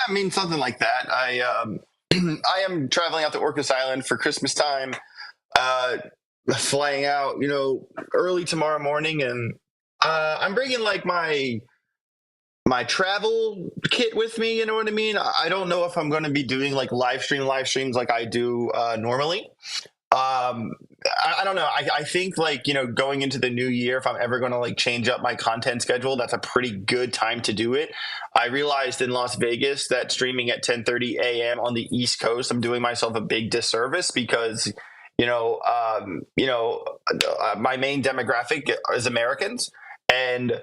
I mean, something like that. I am traveling out to Orcas Island for Christmas time. Uh, Flying out, early tomorrow morning, and I'm bringing like my travel kit with me. You know what I mean? I don't know if I'm going to be doing like live streams like I do normally. um I don't know. I think like going into the new year, if I'm ever going to like change up my content schedule, that's a pretty good time to do it. I realized in Las Vegas that streaming at 10:30 a.m. on the East Coast, I'm doing myself a big disservice because my main demographic is Americans, and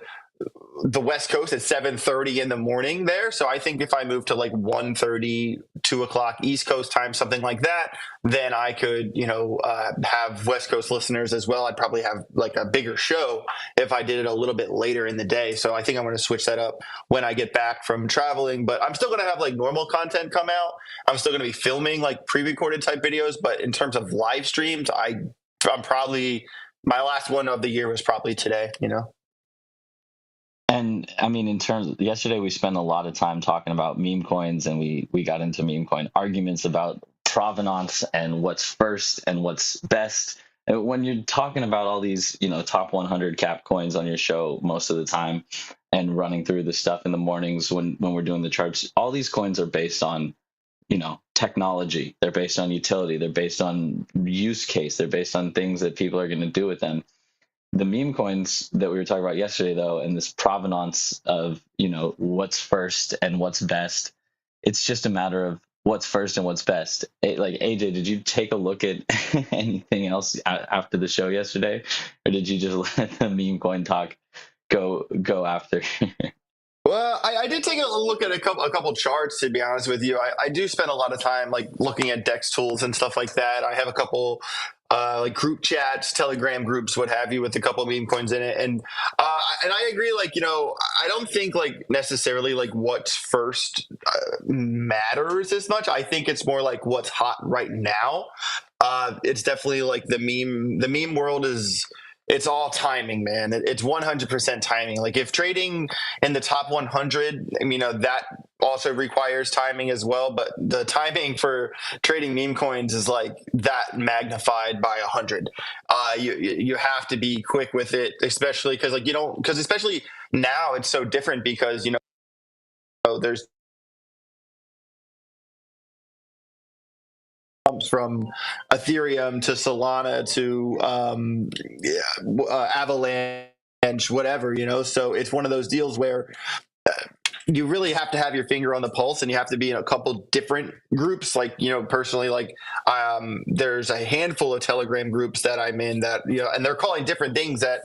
the West Coast at 7:30 in the morning there. So I think if I move to like 1:30, 2 o'clock East Coast time, something like that, then I could, have West Coast listeners as well. I'd probably have like a bigger show if I did it a little bit later in the day. So I think I'm going to switch that up when I get back from traveling, but I'm still going to have like normal content come out. I'm still going to be filming like pre-recorded type videos, but in terms of live streams, I'm probably, my last one of the year was probably today. And I mean, in terms of, yesterday, we spent a lot of time talking about meme coins, and we got into meme coin arguments about provenance and what's first and what's best. And when you're talking about all these, top 100 cap coins on your show most of the time, and running through the stuff in the mornings when we're doing the charts, all these coins are based on, technology. They're based on utility. They're based on use case. They're based on things that people are going to do with them. The meme coins that we were talking about yesterday, though, and this provenance of, what's first and what's best, it's just a matter of what's first and what's best. Like, AJ, did you take a look at anything else after the show yesterday, or did you just let the meme coin talk go after? Well, I did take a look at a couple charts, to be honest with you. I do spend a lot of time like looking at Dextools and stuff like that. I have a couple like group chats, Telegram groups, what have you, with a couple of meme coins in it, and I agree. Like I don't think like necessarily like what's first matters as much. I think it's more like what's hot right now. It's definitely like the meme world is. It's all timing, man. It's 100% timing. Like if trading in the top 100, that also requires timing as well. But the timing for trading meme coins is like that magnified by 100. You have to be quick with it, especially because like because especially now it's so different because there's from Ethereum to Solana to Avalanche, whatever. So it's one of those deals where you really have to have your finger on the pulse, and you have to be in a couple different groups. Like personally, like there's a handful of Telegram groups that I'm in that and they're calling different things that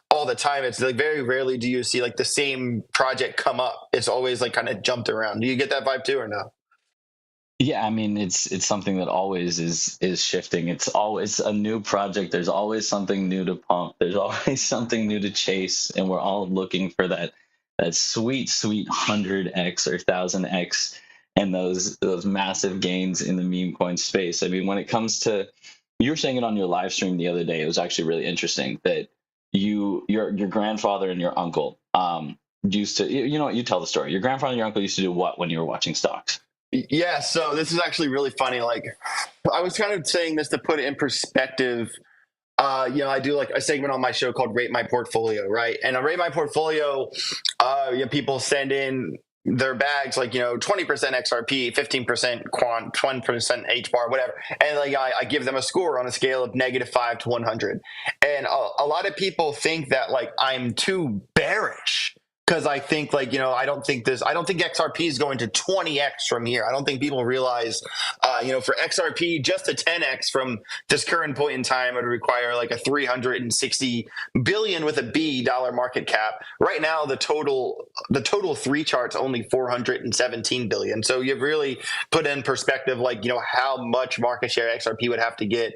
all the time. It's like very rarely do you see like the same project come up. It's always like kind of jumped around. Do you get that vibe too, or no? Yeah, I mean, it's something that always is shifting. It's always a new project. There's always something new to pump. There's always something new to chase, and we're all looking for that sweet 100x or 1000x, and those massive gains in the meme coin space. I mean, when it comes to, you were saying it on your live stream the other day. It was actually really interesting that your grandfather and your uncle used to, you know what, you tell the story. Your grandfather and your uncle used to do what when you were watching stocks? Yeah, so this is actually really funny. Like, I was kind of saying this to put it in perspective. I do like a segment on my show called Rate My Portfolio, right? And on Rate My Portfolio, people send in their bags like 20% XRP, 15% quant, 20% HBAR, whatever, and like I give them a score on a scale of -5 to 100. And a lot of people think that like I'm too bearish because I think like I don't think XRP is going to 20x from here. I don't think people realize for XRP just to 10x from this current point in time would require like a 360 billion with a B dollar market cap. Right now the total three chart's only 417 billion. So you've really put in perspective like how much market share XRP would have to get,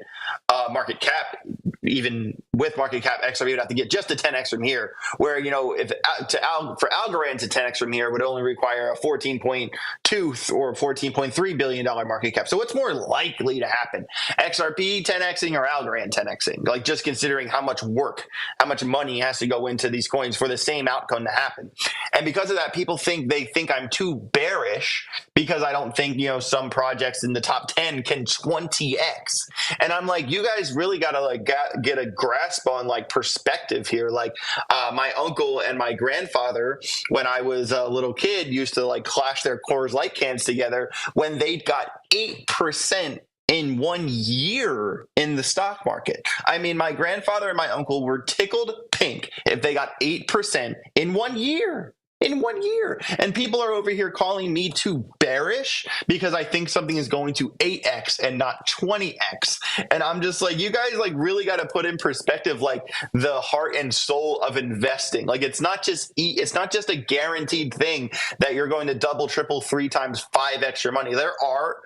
market cap even with market cap, XRP would have to get just a 10x from here. Where if for Algorand to 10x from here would only require a 14.2 or 14.3 billion dollar market cap. So what's more likely to happen? XRP 10xing or Algorand 10xing? Like just considering how much work, how much money has to go into these coins for the same outcome to happen. And because of that, people think I'm too bearish because I don't think some projects in the top 10 can 20x. And I'm like, you guys really got to like get a grasp on like perspective here. Like my uncle and my grandfather, when I was a little kid, used to like clash their Coors Light cans together when they got 8% in 1 year in the stock market. I mean, my grandfather and my uncle were tickled pink if they got 8% in 1 year. In 1 year. And people are over here calling me too bearish because I think something is going to 8x and not 20x. And I'm just like, you guys like really got to put in perspective like the heart and soul of investing. Like it's not just a guaranteed thing that you're going to double, triple, 3 times, 5x your money. There are,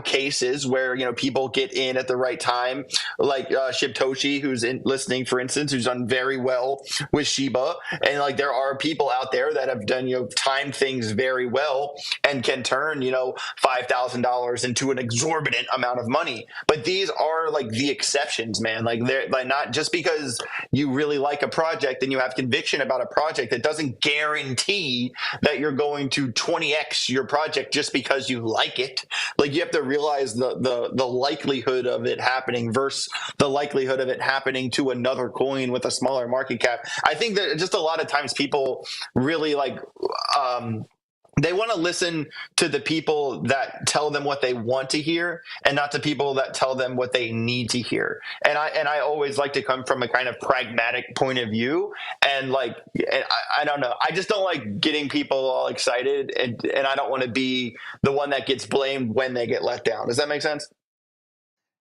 cases where, people get in at the right time, like Shibtoshi, who's listening, for instance, who's done very well with Shiba. And like there are people out there that have done timed things very well and can turn $5,000 into an exorbitant amount of money. But these are like the exceptions, man. Like they're like, not just because you really like a project and you have conviction about a project, that doesn't guarantee that you're going to 20x your project just because you like it. Like you have to realize the likelihood of it happening versus the likelihood of it happening to another coin with a smaller market cap. I think that just a lot of times people really they want to listen to the people that tell them what they want to hear and not the people that tell them what they need to hear. And I always like to come from a kind of pragmatic point of view. And I don't know. I just don't like getting people all excited, and I don't want to be the one that gets blamed when they get let down. Does that make sense?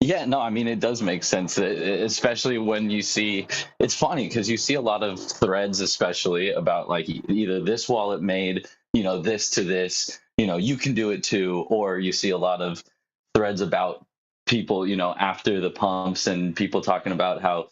Yeah, no, I mean, it does make sense, especially when you see, it's funny because you see a lot of threads, especially about like either this wallet made, this to this, you can do it too, or you see a lot of threads about people, after the pumps and people talking about how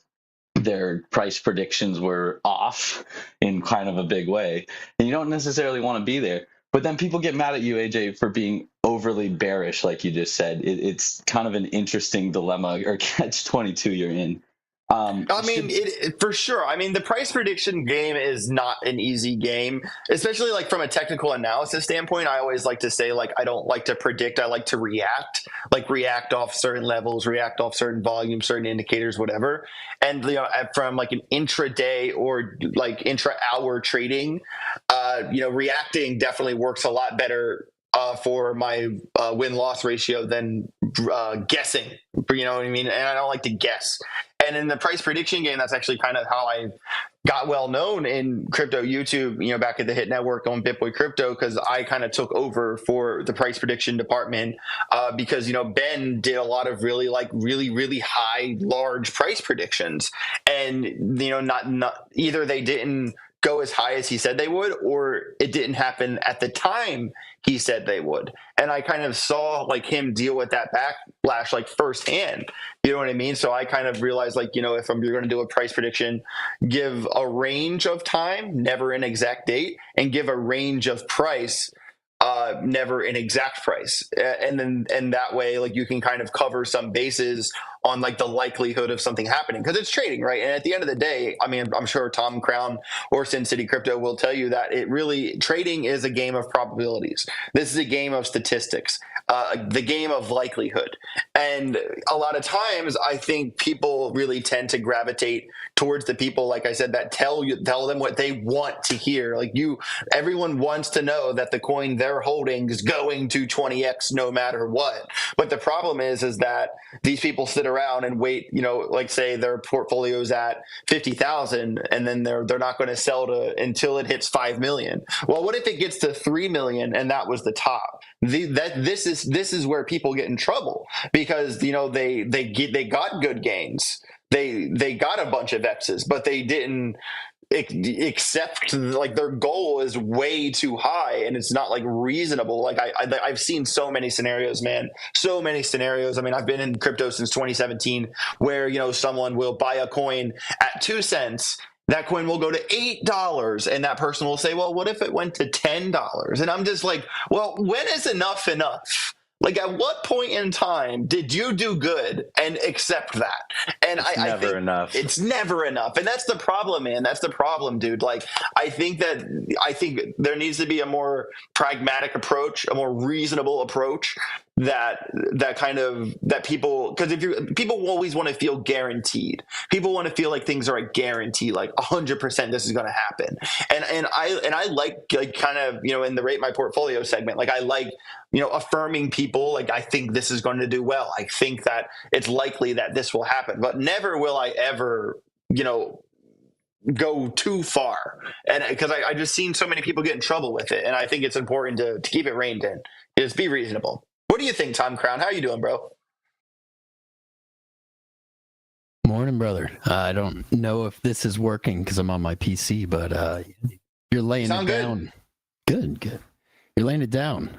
their price predictions were off in kind of a big way. And you don't necessarily want to be there. But then people get mad at you, AJ, for being overly bearish, like you just said. It's kind of an interesting dilemma or catch-22 you're in. I mean, for sure. I mean, the price prediction game is not an easy game, especially like from a technical analysis standpoint. I always like to say, like, I don't like to predict. I like to react off certain levels, react off certain volumes, certain indicators, whatever. And, from like an intraday or like intra-hour trading, reacting definitely works a lot better for my win-loss ratio than guessing. You know what I mean? And I don't like to guess. And in the price prediction game, that's actually kind of how I got well known in crypto YouTube, back at the Hit Network on BitBoy Crypto, because I kind of took over for the price prediction department because, Ben did a lot of really high, large price predictions. And, not either they didn't go as high as he said they would, or it didn't happen at the time he said they would. And I kind of saw like him deal with that backlash like firsthand. You know what I mean? So I kind of realized like, if you're going to do a price prediction, give a range of time, never an exact date, and give a range of price, never an exact price. And that way, like you can kind of cover some bases on like the likelihood of something happening, because it's trading, right? And at the end of the day, I mean, I'm sure Tom Crown or Sin City Crypto will tell you that trading is a game of probabilities. This is a game of statistics, the game of likelihood. And a lot of times I think people really tend to gravitate towards the people, like I said, that tell them what they want to hear. Like everyone wants to know that the coin they're holding is going to 20x no matter what. But the problem is that these people sit around and wait, like say their portfolio's at 50,000 and then they're not going to sell until it hits 5 million. Well, what if it gets to 3 million and that was the top? This is where people get in trouble, because they got good gains. They got a bunch of X's, but they didn't accept like their goal is way too high and it's not like reasonable. Like I've seen so many scenarios, man, so many scenarios. I mean, I've been in crypto since 2017 where, you know, someone will buy a coin at 2 cents. That coin will go to $8 and that person will say, well, what if it went to $10? And I'm just like, well, when is enough enough? Like, at what point in time did you do good and accept that? And I think enough. it's never enough. And that's the problem, man. That's the problem, dude. Like, I think there needs to be a more pragmatic approach, a more reasonable approach that people, because people always want to feel guaranteed. People want to feel like things are a guarantee, like 100% this is going to happen. And I like kind of, you know, in the rate my portfolio segment, like I like, you know, affirming people like, I think this is going to do well. I think that it's likely that this will happen, but never will I ever, you know, go too far. And because I just seen so many people get in trouble with it. And I think it's important to keep it reined in. Just be reasonable. What do you think, Tom Crown? How are you doing, bro? Morning, brother. I don't know if this is working because I'm on my PC, but you're laying it down. Good. You're laying it down.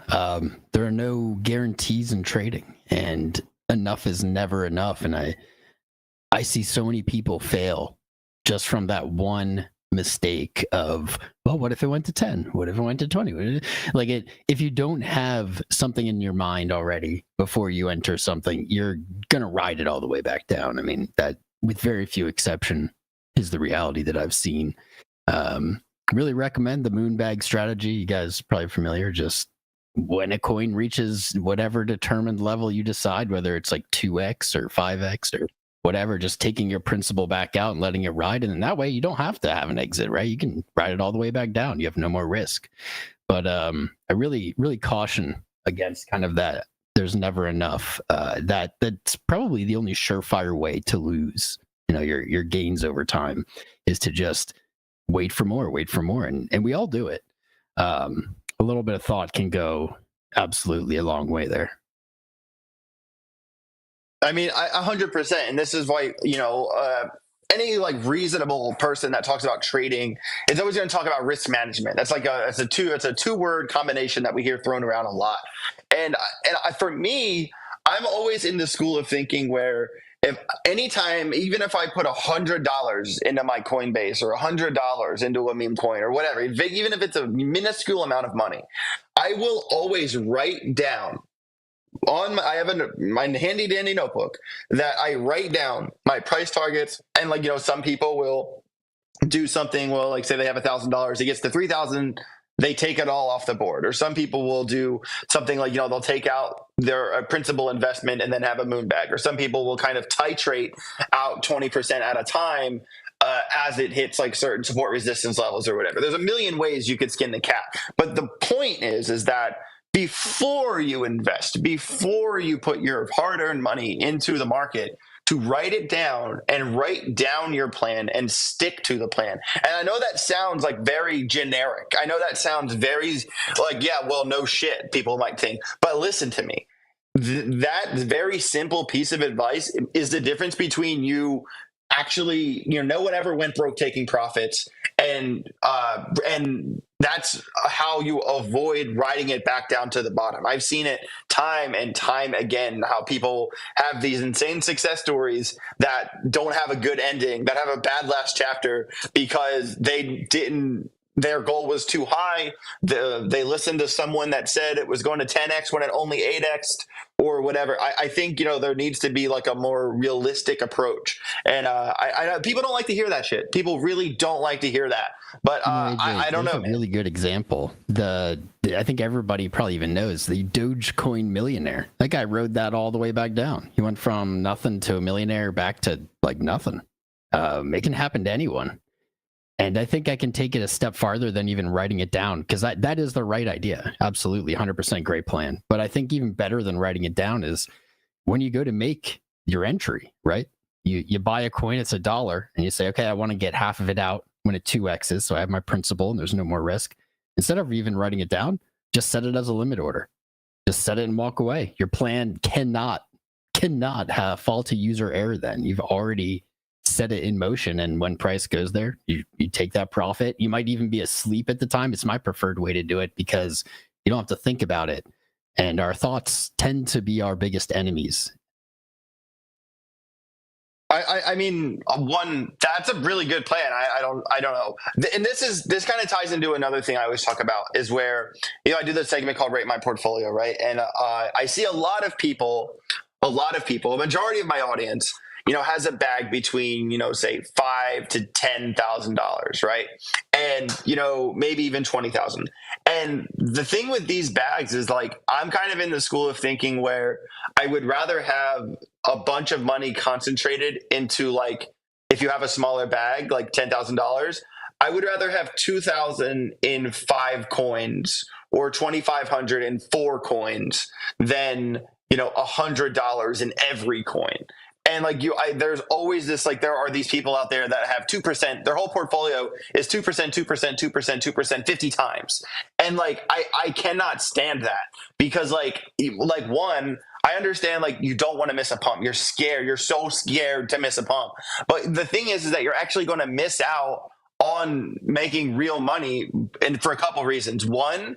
There are no guarantees in trading, and enough is never enough. And I see so many people fail just from that one mistake of, well, what if it went to 10? What if it went to 20? Like, if you don't have something in your mind already before you enter something, you're going to ride it all the way back down. I mean, that, with very few exception, is the reality that I've seen. Really recommend the moonbag strategy. You guys are probably familiar. Just when a coin reaches whatever determined level you decide, whether it's like 2x or 5x or whatever, just taking your principal back out and letting it ride. And that way you don't have to have an exit, right? You can ride it all the way back down. You have no more risk. But I really, really caution against kind of that. There's never enough. That's probably the only surefire way to lose, you know, your gains over time, is to just wait for more. And we all do it. A little bit of thought can go absolutely a long way there. I mean, 100%. And this is why, you know, any like reasonable person that talks about trading is always going to talk about risk management. That's like it's a 2-word combination that we hear thrown around a lot. And for me, I'm always in the school of thinking where if anytime, even if I put $100 into my Coinbase or $100 into a meme coin or whatever, even if it's a minuscule amount of money, I will always write down I have my handy dandy notebook that I write down my price targets. And like, you know, some people will do something, well, like say they have $1,000, it gets to 3,000, they take it all off the board. Or some people will do something like, you know, they'll take out their principal investment and then have a moon bag. Or some people will kind of titrate out 20% at a time as it hits like certain support resistance levels or whatever. There's a million ways you could skin the cat. But the point is that before you invest, before you put your hard-earned money into the market, to write it down and write down your plan and stick to the plan. And I know that sounds like very generic. I know that sounds very like, yeah, well, no shit, people might think. But listen to me. That very simple piece of advice is the difference between you actually, you know, no one ever went broke taking profits, and that's how you avoid riding it back down to the bottom. I've seen it time and time again, how people have these insane success stories that don't have a good ending, that have a bad last chapter because their goal was too high. They listened to someone that said it was going to 10x when it only 8x'd or whatever. I think, you know, there needs to be like a more realistic approach. And I people don't like to hear that shit. People really don't like to hear that. But I don't know. A really good example. I think everybody probably even knows the Dogecoin millionaire. That guy rode that all the way back down. He went from nothing to a millionaire back to like nothing. It can happen to anyone. And I think I can take it a step farther than even writing it down, because that is the right idea. Absolutely, 100% great plan. But I think even better than writing it down is when you go to make your entry, right? You buy a coin, it's $1, and you say, okay, I want to get half of it out when it 2x's, so I have my principal and there's no more risk. Instead of even writing it down, just set it as a limit order. Just set it and walk away. Your plan cannot fall to user error then. You've already set it in motion, and when price goes there, you take that profit. You might even be asleep at the time. It's my preferred way to do it because you don't have to think about it, and our thoughts tend to be our biggest enemies. I mean, that's a really good plan. I don't know. And this kind of ties into another thing I always talk about is where, I do this segment called Rate My Portfolio, right? And I see a lot of people, a majority of my audience, has a bag between, say $5,000 to $10,000, right? And, maybe even 20,000. And the thing with these bags is like, I'm kind of in the school of thinking where I would rather have a bunch of money concentrated into, like, if you have a smaller bag, like $10,000, I would rather have 2,000 in 5 coins or 2,500 in 4 coins than, $100 in every coin. And like there's always this, like, there are these people out there that have 2%, their whole portfolio is 2%, 2%, 2%, 2%, 50 times. And like, I cannot stand that because like one, I understand, like, you don't want to miss a pump. You're scared. You're so scared to miss a pump. But the thing is that you're actually going to miss out on making real money, and for a couple of reasons. One,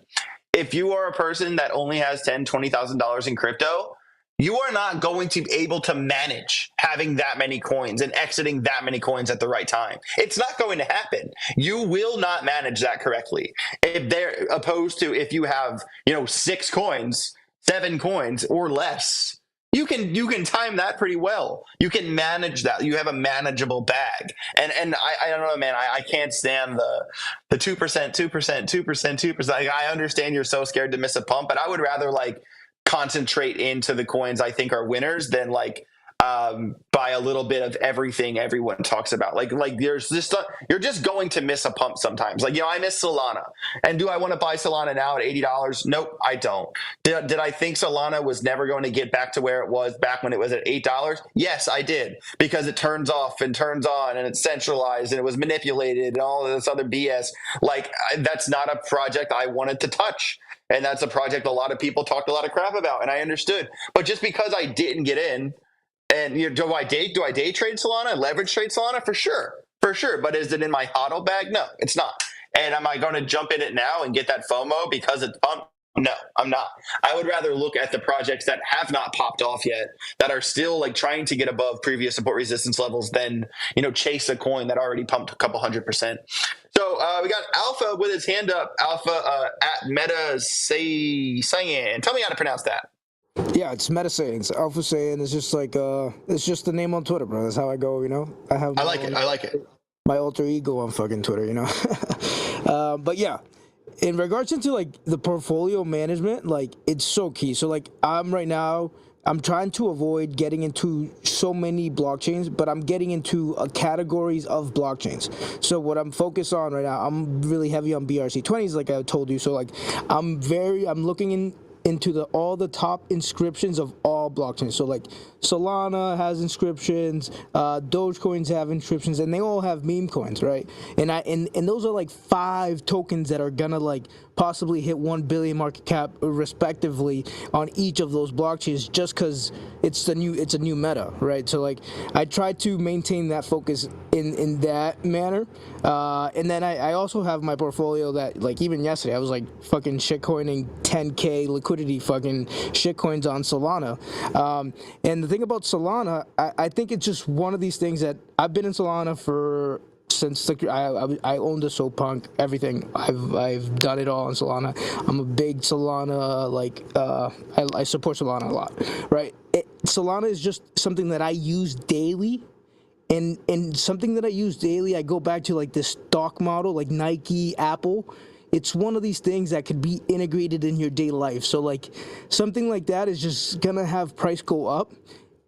if you are a person that only has $10,000, $20,000 in crypto, you are not going to be able to manage having that many coins and exiting that many coins at the right time. It's not going to happen. You will not manage that correctly. If they're opposed to if you have, 6 coins, 7 coins or less, you can time that pretty well. You can manage that. You have a manageable bag. And I don't know, man, I can't stand the 2%, 2%, 2%, 2%. Like, I understand you're so scared to miss a pump, but I would rather like concentrate into the coins I think are winners than like buy a little bit of everything everyone talks about. Like there's this you're just going to miss a pump sometimes. Like, I miss Solana. And do I want to buy Solana now at $80? Nope, I don't. Did I think Solana was never going to get back to where it was back when it was at $8? Yes, I did, because it turns off and turns on and it's centralized and it was manipulated and all of this other BS. Like, that's not a project I wanted to touch. And that's a project a lot of people talked a lot of crap about, and I understood. But just because I didn't get in, and do I day trade Solana, leverage trade Solana? For sure. But is it in my HODL bag? No, it's not. And am I going to jump in it now and get that FOMO because it's pumped? No, I'm not. I would rather look at the projects that have not popped off yet, that are still like trying to get above previous support resistance levels than, chase a coin that already pumped a couple 100%. So we got Alpha with his hand up. Alpha at Meta Saiyan. Tell me how to pronounce that. Yeah, it's Meta Sayings. Alpha Saiyan is just like it's just the name on Twitter, bro. That's how I go, I like it. My alter ego on fucking Twitter, But yeah, in regards to like the portfolio management, like, it's so key. So like, I'm trying to avoid getting into so many blockchains, but I'm getting into categories of blockchains. So what I'm focused on right now, I'm really heavy on BRC20s, like I told you. So like, I'm looking into all the top inscriptions of all blockchains. So like, Solana has inscriptions, Dogecoins have inscriptions, and they all have meme coins, right? And those are like 5 tokens that are gonna like possibly hit 1 billion market cap respectively on each of those blockchains, just because it's a new meta, right? So like, I try to maintain that focus in that manner, and then I also have my portfolio that, like, even yesterday I was like fucking shitcoining 10k liquidity fucking shitcoins on Solana, and the thing about Solana, I think it's just one of these things that I've been in Solana since I owned a SoapPunk, everything. I've done it all on Solana. I'm a big Solana, like, I support Solana a lot, right? Solana is just something that I use daily, and something that I use daily, I go back to like this stock model, like Nike, Apple. It's one of these things that could be integrated in your daily life. So like, something like that is just gonna have price go up.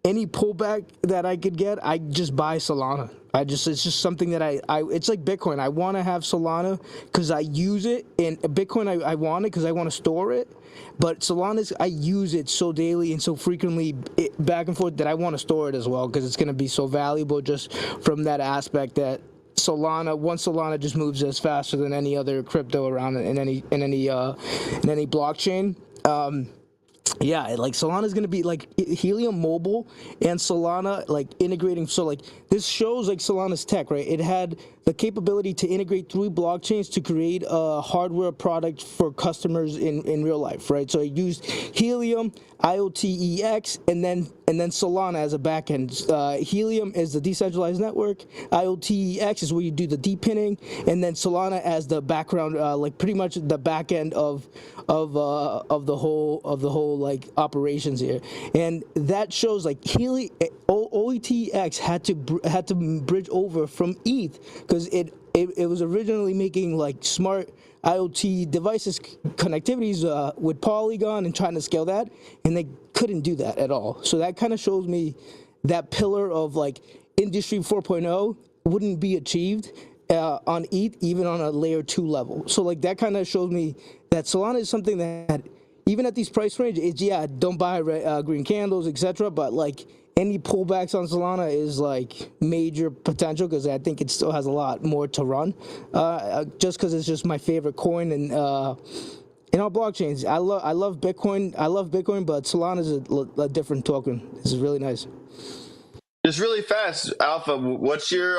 Any pullback that I could get, I just buy Solana. It's just something that it's like Bitcoin. I want to have Solana because I use it, and Bitcoin I want it because I want to store it. But Solana, I use it so daily and so frequently back and forth that I want to store it as well, because it's going to be so valuable just from that aspect that Solana just moves as faster than any other crypto around in any blockchain. Yeah, like Solana's gonna be like Helium Mobile and Solana like integrating. So like this shows like Solana's tech, right? It had the capability to integrate 3 blockchains to create a hardware product for customers in real life, right? So it used Helium, IoTeX, and then Solana as a backend. Helium is the decentralized network. IoTeX is where you do the depinning, and then Solana as the background, like pretty much the backend of the whole like operations here, and that shows like OETX had to bridge over from ETH because it was originally making like smart IoT devices connectivities with Polygon and trying to scale that, and they couldn't do that at all. So that kind of shows me that pillar of like Industry 4.0 wouldn't be achieved on ETH, even on a layer 2 level. So like that kind of shows me that Solana is something that even at these price range, it's don't buy green candles, etc. But like any pullbacks on Solana is like major potential because I think it still has a lot more to run. Just because it's just my favorite coin and in all blockchains, I love Bitcoin, but Solana is a different token. This is really nice. Just really fast, Alpha. What's your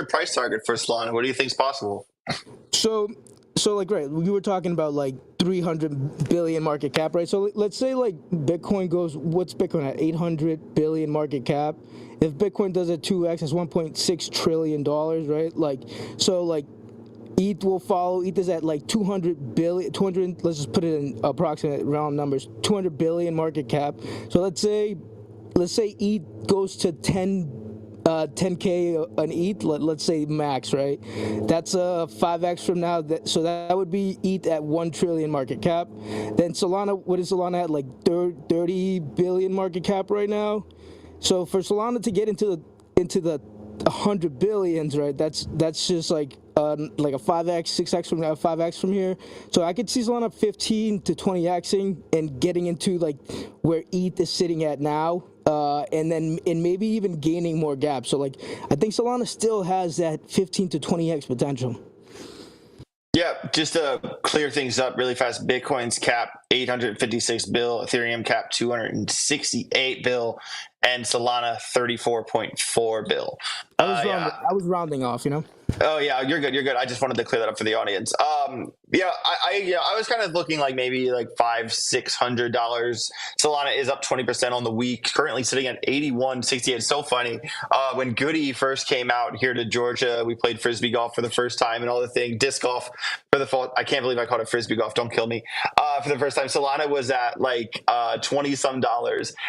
price target for Solana? What do you think is possible? So like, right, you were talking about like 300 billion market cap, right? So let's say like Bitcoin goes, what's Bitcoin at? 800 billion market cap. If Bitcoin does a 2x, it's 1.6 trillion dollars, right? Like, so like ETH will follow. ETH is at like 200 billion, 200, let's just put it in approximate round numbers, 200 billion market cap. So let's say ETH goes to 10K an ETH, let's say max, right? That's a 5x from now. So that would be ETH at 1 trillion market cap. Then Solana, what is Solana at? Like 30 billion market cap right now. So for Solana to get into the 100 billions, right? That's just like a 5x, 6x from now, 5x from here. So I could see Solana 15 to 20xing and getting into like where ETH is sitting at now. And maybe even gaining more gaps. So like I think Solana still has that 15 to 20x potential. Yeah, just to clear things up really fast, Bitcoin's cap 856 bill, Ethereum cap 268 bill, and Solana 34.4 bill. I was rounding off, you know. Oh yeah, you're good. You're good. I just wanted to clear that up for the audience. I was kind of looking like maybe like $500-600. Solana is up 20% on the week, currently sitting at 81.68. It's so funny. When Goody first came out here to Georgia, we played frisbee golf for the first time and all the thing, disc golf for the fall. I can't believe I called it frisbee golf. Don't kill me. For the first time, Solana was at like $20-some,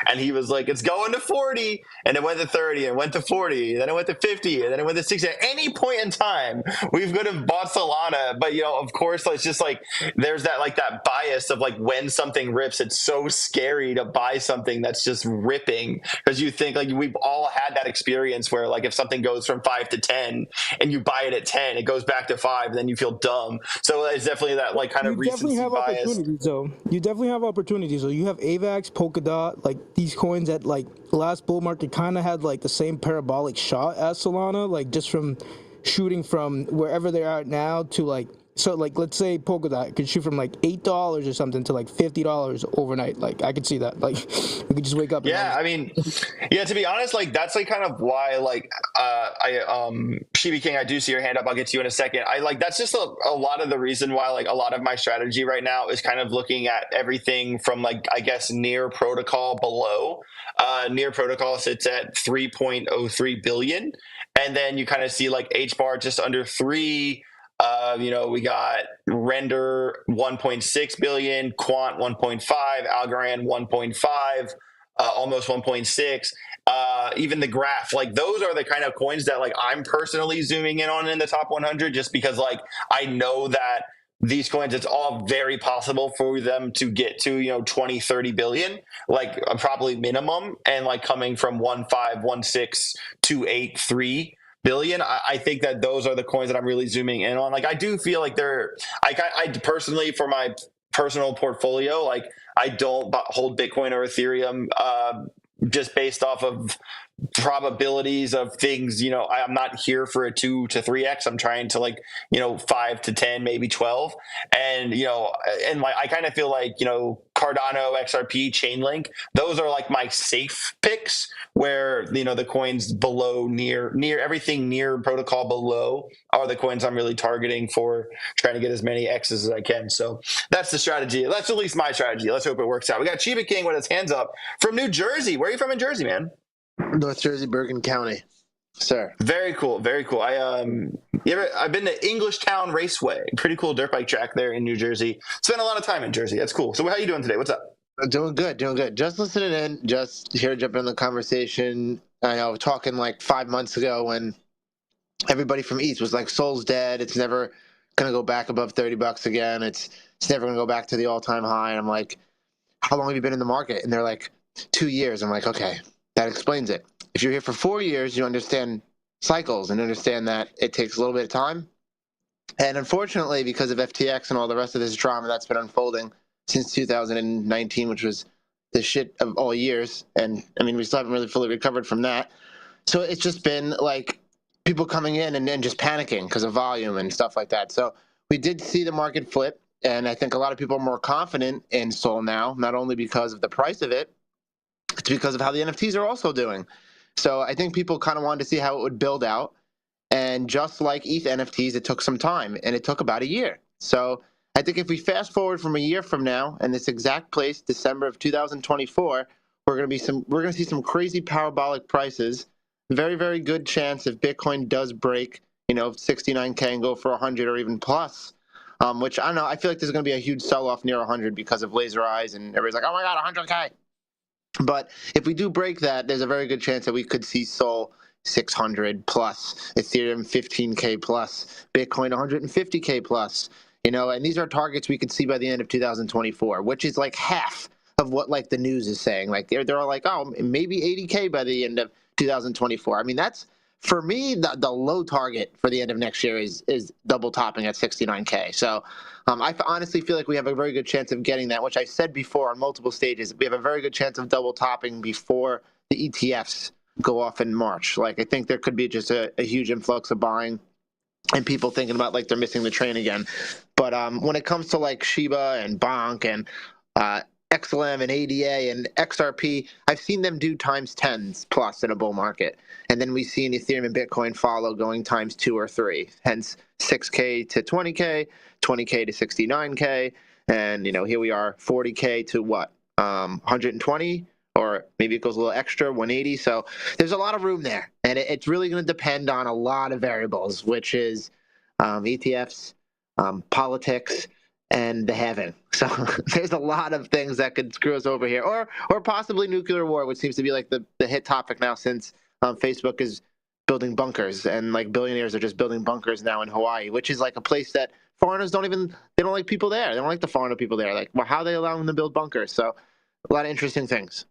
and he was like, "It's going to 40," and it went to 30, and went to 40, and then it went to 50, and then it went to 60. At any point in time, we could have bought Solana, but of course, it's just like there's that bias of like when something rips, it's so scary to buy something that's just ripping because you think like we've all had that experience where like if something goes from 5 to 10 and you buy it at 10, it goes back to 5, and then you feel dumb. So it's definitely that like kind of recency bias. You definitely have opportunities. So you have AVAX, Polkadot, like these coins that like last bull market kind of had like the same parabolic shot as Solana, like just from shooting from wherever they are now to like, so like let's say Polkadot could shoot from like $8 or something to like $50 overnight. Like I could see that. Like we could just wake up. Yeah, I mean, yeah. To be honest, like that's like kind of why like Shiba King, I do see your hand up. I'll get to you in a second. I like that's just a lot of the reason why like a lot of my strategy right now is kind of looking at everything from like I guess near protocol below. Near protocol sits at 3.03 billion, and then you kind of see like H bar just under 3. We got Render 1.6 billion, Quant 1.5, Algorand 1.5, almost 1.6. Even the Graph, like those are the kind of coins that like I'm personally zooming in on in the top 100, just because like I know that these coins, it's all very possible for them to get to 20, 30 billion, like probably minimum, and like coming from 1.5, 1.6, 2.8, 3 billion. I think that those are the coins that I'm really zooming in on. Like I do feel like I personally, for my personal portfolio, like I don't hold Bitcoin or Ethereum just based off of probabilities of things. I'm not here for a 2 to 3x. I'm trying to 5 to 10, maybe 12. And like I kind of feel like Cardano, XRP, Chainlink. Those are like my safe picks, where the coins below, near everything near protocol below are the coins I'm really targeting for trying to get as many X's as I can. So that's the strategy. That's at least my strategy. Let's hope it works out. We got Shiba King with his hands up from New Jersey. Where are you from in Jersey, man? North Jersey, Bergen County, sir. Very cool, very cool. I've been to Englishtown Raceway, pretty cool dirt bike track there in New Jersey. Spent a lot of time in Jersey. That's cool. So how you doing today? What's up? Doing good. Just listening in, just here to jump in the conversation. I know, talking like 5 months ago when everybody from ETH was like, Sol's dead. It's never going to go back above $30 again. It's never going to go back to the all-time high. And I'm like, how long have you been in the market? And they're like, 2 years. I'm like, okay, that explains it. If you're here for 4 years, you understand cycles and understand that it takes a little bit of time. And unfortunately, because of FTX and all the rest of this drama that's been unfolding since 2019, which was the shit of all years, and I mean, we still haven't really fully recovered from that. So it's just been like people coming in and then just panicking because of volume and stuff like that. So we did see the market flip, and I think a lot of people are more confident in Sol now, not only because of the price of it, it's because of how the NFTs are also doing. So I think people kind of wanted to see how it would build out. And just like ETH NFTs, it took some time, and it took about a year. So I think if we fast forward from a year from now, in this exact place, December of 2024, we're going to see some crazy parabolic prices. Very, very good chance if Bitcoin does break, 69K and go for 100 or even plus. Which I don't know. I feel like there's going to be a huge sell-off near 100 because of laser eyes, and everybody's like, "Oh my God, 100K." But if we do break that, there's a very good chance that we could see Sol 600 plus, Ethereum 15K plus, Bitcoin 150K plus, and these are targets we could see by the end of 2024, which is like half of what like the news is saying. Like they're all like, oh, maybe 80K by the end of 2024. I mean, that's, for me, the low target for the end of next year is double topping at 69K. So I honestly feel like we have a very good chance of getting that, which I said before on multiple stages. We have a very good chance of double topping before the ETFs go off in March. Like, I think there could be just a huge influx of buying and people thinking about like they're missing the train again. But when it comes to like Shiba and Bonk and XLM and ADA and XRP, I've seen them do times 10s plus in a bull market. And then we see Ethereum and Bitcoin follow going times 2 or 3. Hence 6K to 20K, 20K to 69K. And, here we are, 40K to what? 120? Or maybe it goes a little extra, 180. So there's a lot of room there. And it's really going to depend on a lot of variables, which is ETFs, politics, and the halving. So there's a lot of things that could screw us over here, or possibly nuclear war, which seems to be like the hit topic now since Facebook is building bunkers, and like billionaires are just building bunkers now in Hawaii, which is like a place that foreigners don't like people there. They don't like the foreigner people there. Like, well, how are they allowing them to build bunkers? So a lot of interesting things.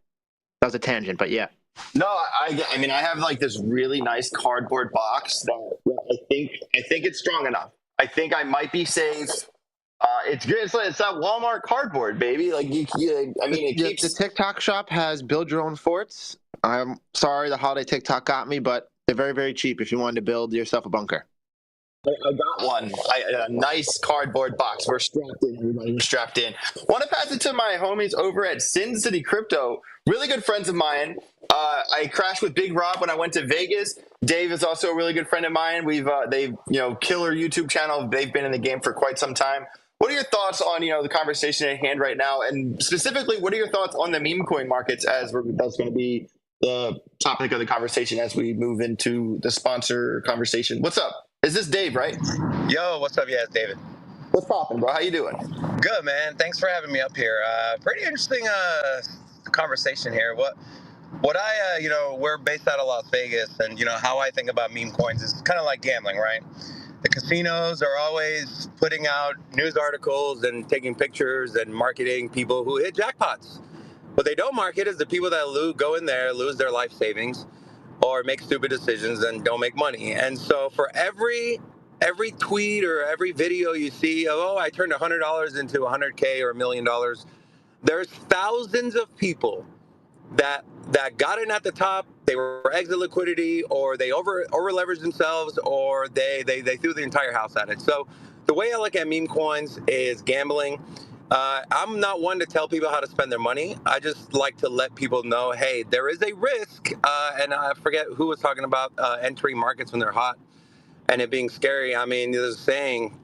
That was a tangent, but yeah. No, I mean, I have like this really nice cardboard box that I think it's strong enough. I think I might be safe. It's good. It's that Walmart cardboard, baby. Like it keeps. The TikTok shop has build your own forts. I'm sorry, the holiday TikTok got me, but they're very, very cheap if you wanted to build yourself a bunker. I got one. A nice cardboard box. We're strapped in, everybody. We're strapped in. Want to pass it to my homies over at Sin City Crypto. Really good friends of mine. I crashed with Big Rob when I went to Vegas. Dave is also a really good friend of mine. They've killer YouTube channel. They've been in the game for quite some time. What are your thoughts on the conversation at hand right now, and specifically, what are your thoughts on the meme coin markets that's going to be the topic of the conversation as we move into the sponsor conversation? What's up? Is this Dave, right? Yo, what's up? Yeah, it's David. What's poppin', bro? How you doing? Good, man. Thanks for having me up here. Pretty interesting conversation here. What I we're based out of Las Vegas, and how I think about meme coins is kind of like gambling, right? The casinos are always putting out news articles and taking pictures and marketing people who hit jackpots. What they don't market is the people that go in there, lose their life savings, or make stupid decisions and don't make money. And so for every tweet or every video you see of, oh, I turned $100 into $100K or $1 million, there's thousands of people that got in at the top. They were exit liquidity, or they over leveraged themselves, or they threw the entire house at it. So the way I look at meme coins is gambling. I'm not one to tell people how to spend their money. I just like to let people know, hey, there is a risk. And I forget who was talking about entering markets when they're hot and it being scary. I mean, there's a saying,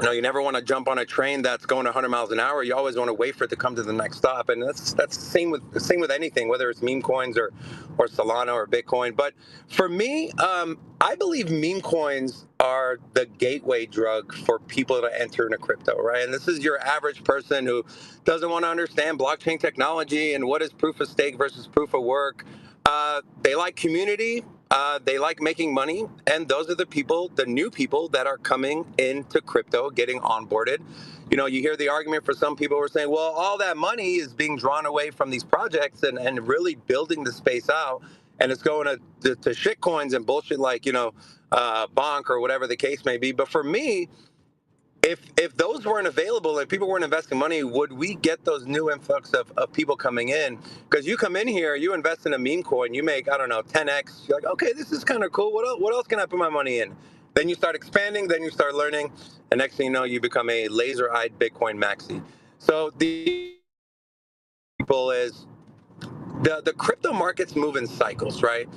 you never want to jump on a train that's going 100 miles an hour. You always want to wait for it to come to the next stop, and that's the same with anything, whether it's meme coins or Solana or Bitcoin. But for me, I believe meme coins are the gateway drug for people to enter into crypto, right? And this is your average person who doesn't want to understand blockchain technology and what is proof of stake versus proof of work. They like community. They like making money, and those are the people, the new people that are coming into crypto, getting onboarded. You hear the argument for some people who are saying, well, all that money is being drawn away from these projects and really building the space out, and it's going to shit coins and bullshit like, Bonk or whatever the case may be. But for me, if those weren't available and people weren't investing money, would we get those new influx of people coming in? Because you come in here, you invest in a meme coin, you make, I don't know, 10x. You're like, okay, this is kind of cool. What else can I put my money in? Then you start expanding, then you start learning, and next thing you know, you become a laser-eyed Bitcoin maxi. So the people is the crypto markets move in cycles, right?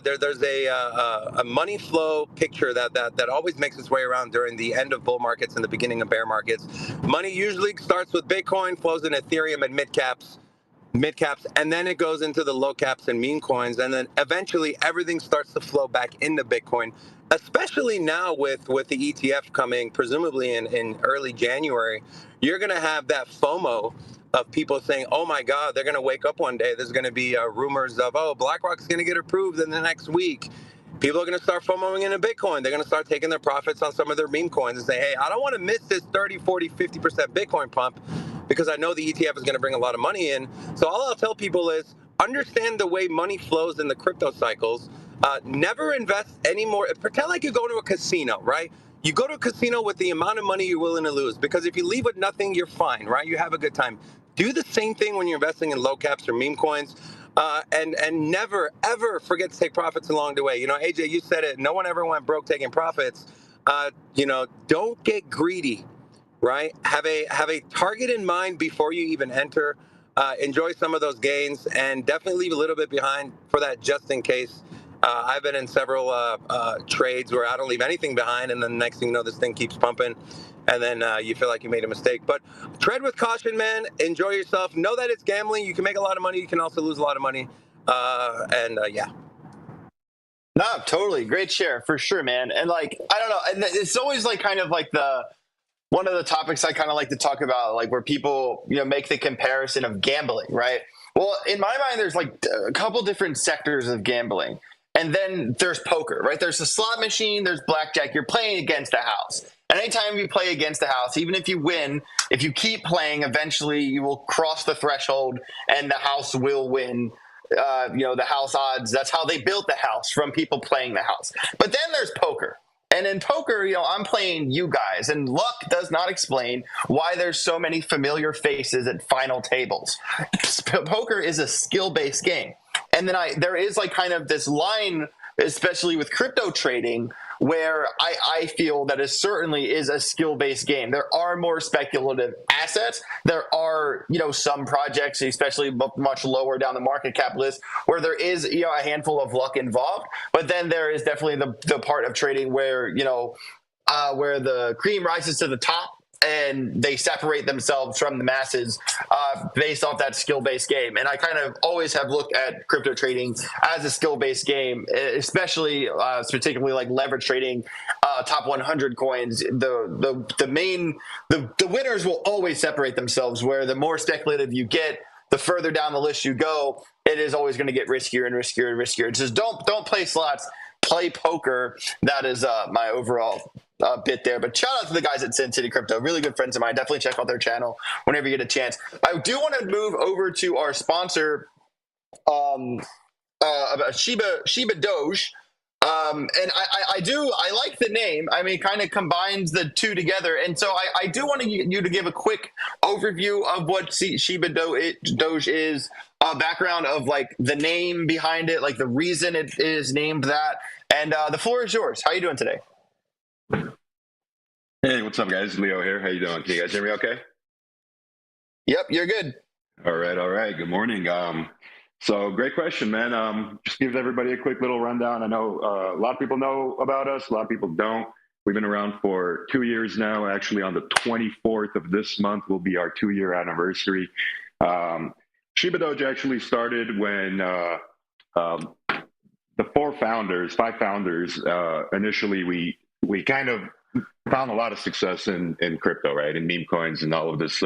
There's a money flow picture that always makes its way around during the end of bull markets and the beginning of bear markets. Money usually starts with Bitcoin, flows in Ethereum and mid caps, and then it goes into the low caps and meme coins, and then eventually everything starts to flow back into Bitcoin, especially now with the ETF coming presumably in early January. You're going to have that FOMO of people saying, oh my God, they're going to wake up one day, there's going to be rumors of, oh, BlackRock's going to get approved in the next week. People are going to start FOMOing into Bitcoin. They're going to start taking their profits on some of their meme coins and say, hey, I don't want to miss this 30, 40, 50% Bitcoin pump because I know the ETF is going to bring a lot of money in. So all I'll tell people is understand the way money flows in the crypto cycles. Never invest anymore. Pretend like you go to a casino, right? You go to a casino with the amount of money you're willing to lose, because if you leave with nothing, you're fine, right? You have a good time. Do the same thing when you're investing in low caps or meme coins. And never, ever forget to take profits along the way. AJ, you said it. No one ever went broke taking profits. Don't get greedy, right? Have a target in mind before you even enter. Enjoy some of those gains, and definitely leave a little bit behind for that just in case. I've been in several trades where I don't leave anything behind, and then the next thing you know, this thing keeps pumping, and then you feel like you made a mistake. But tread with caution, man. Enjoy yourself. Know that it's gambling. You can make a lot of money. You can also lose a lot of money. Yeah. No, totally. Great share for sure, man. And like, I don't know. And it's always like kind of like one of the topics I kind of like to talk about, like where people, make the comparison of gambling, right? Well, in my mind, there's like a couple different sectors of gambling. And then there's poker, right? There's the slot machine, there's blackjack. You're playing against a house. And anytime you play against a house, even if you win, if you keep playing, eventually you will cross the threshold and the house will win. The house odds, that's how they built the house, from people playing the house. But then there's poker. And in poker, I'm playing you guys, and luck does not explain why there's so many familiar faces at final tables. Poker is a skill-based game. And then there is like kind of this line, especially with crypto trading, where I feel that it certainly is a skill-based game. There are more speculative assets. There are, some projects, especially much lower down the market cap list, where there is, a handful of luck involved. But then there is definitely the part of trading where, where the cream rises to the top, and they separate themselves from the masses based off that skill-based game. And I kind of always have looked at crypto trading as a skill-based game, especially particularly like leverage trading, top 100 coins. The winners will always separate themselves, where the more speculative you get, the further down the list you go, it is always going to get riskier and riskier and riskier. Just don't play slots, play poker. That is my overall bit there. But shout out to the guys at Sin City Crypto, really good friends of mine. Definitely check out their channel whenever you get a chance. I do want to move over to our sponsor, about Shibadoge. And I like the name. I mean, kind of combines the two together. And so I do want you to give a quick overview of what Shibadoge is, background of like the name behind it, like the reason it is named that. And the floor is yours. How are you doing today? Hey, what's up, guys? Leo here. How you doing? Can you guys hear me okay? Yep, you're good. All right. Good morning. So great question, man. Just give everybody a quick little rundown. I know a lot of people know about us, a lot of people don't. We've been around for 2 years now. Actually, on the 24th of this month will be our 2-year anniversary. Shibadoge actually started when the five founders, initially we kind of found a lot of success in crypto, right? In meme coins and all of this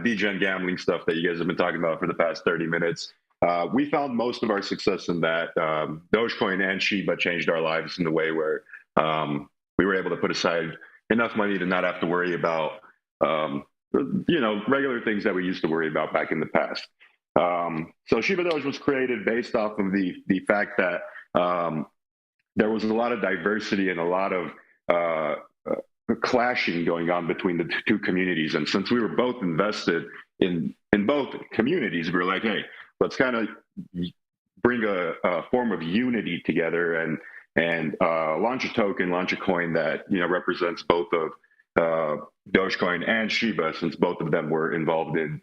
degen gambling stuff that you guys have been talking about for the past 30 minutes. We found most of our success in that. Dogecoin and Shiba changed our lives in the way where we were able to put aside enough money to not have to worry about, regular things that we used to worry about back in the past. So Shibadoge was created based off of the fact that there was a lot of diversity and a lot of clashing going on between the two communities. And since we were both invested in both communities, we were like, hey, let's kind of bring a form of unity together and launch a token, launch a coin that represents both of Dogecoin and Shiba, since both of them were involved in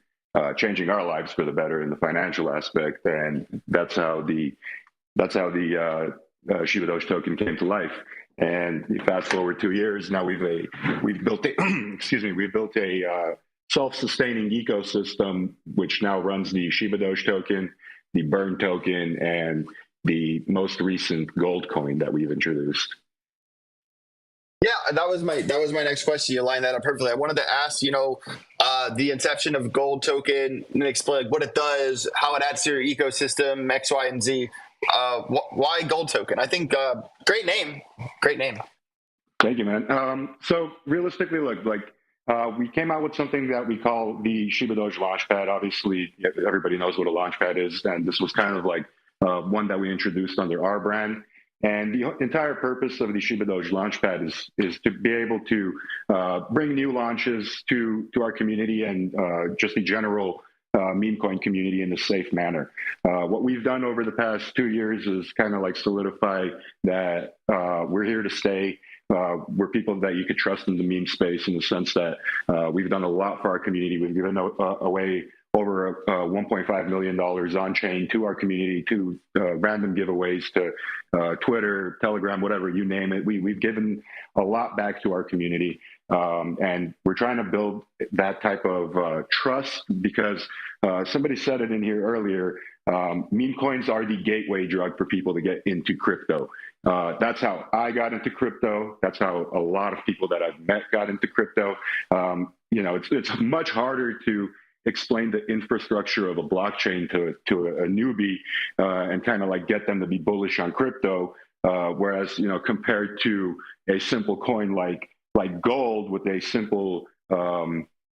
changing our lives for the better in the financial aspect. And that's how the Shibadoge token came to life. And you fast forward 2 years, now we've built a self-sustaining ecosystem, which now runs the Shibadoge token, the Burn token, and the most recent gold coin that we've introduced. Yeah, that was my next question. You lined that up perfectly. I wanted to ask, the inception of gold token, and explain what it does, how it adds to your ecosystem, X, Y, and Z. Why gold token? I think great name. Thank you, man. So realistically, look, we came out with something that we call the Shibadoge Launchpad. Obviously, everybody knows what a launchpad is, and this was kind of like one that we introduced under our brand. And the entire purpose of the Shibadoge Launchpad is to be able to bring new launches to our community and just the general meme coin community in a safe manner. What we've done over the past 2 years is kind of like solidify that we're here to stay. We're people that you could trust in the meme space, in the sense that we've done a lot for our community. We've given away over $1.5 million on chain to our community, to random giveaways, to Twitter, Telegram, whatever, you name it. We've given a lot back to our community. And we're trying to build that type of trust, because somebody said it in here earlier, meme coins are the gateway drug for people to get into crypto. That's how I got into crypto. That's how a lot of people that I've met got into crypto. It's much harder to explain the infrastructure of a blockchain to a newbie and kind of like get them to be bullish on crypto. Whereas, compared to a simple coin like gold with a simple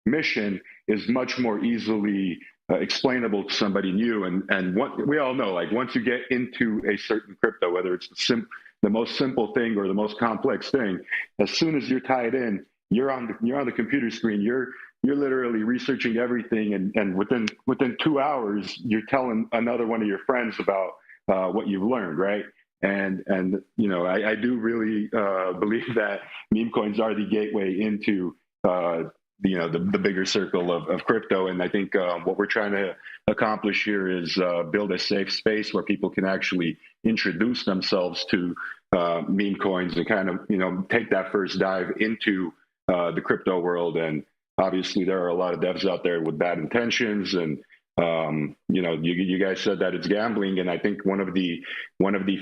mission, is much more easily explainable to somebody new. And what we all know, like, once you get into a certain crypto, whether it's the most simple thing or the most complex thing, as soon as you're tied in, you're on the computer screen. You're literally researching everything, and within 2 hours, you're telling another one of your friends about what you've learned, right? And I do really believe that meme coins are the gateway into the bigger circle of crypto. And I think what we're trying to accomplish here is build a safe space where people can actually introduce themselves to meme coins and kind of take that first dive into the crypto world. And obviously there are a lot of devs out there with bad intentions, and you guys said that it's gambling, and I think one of the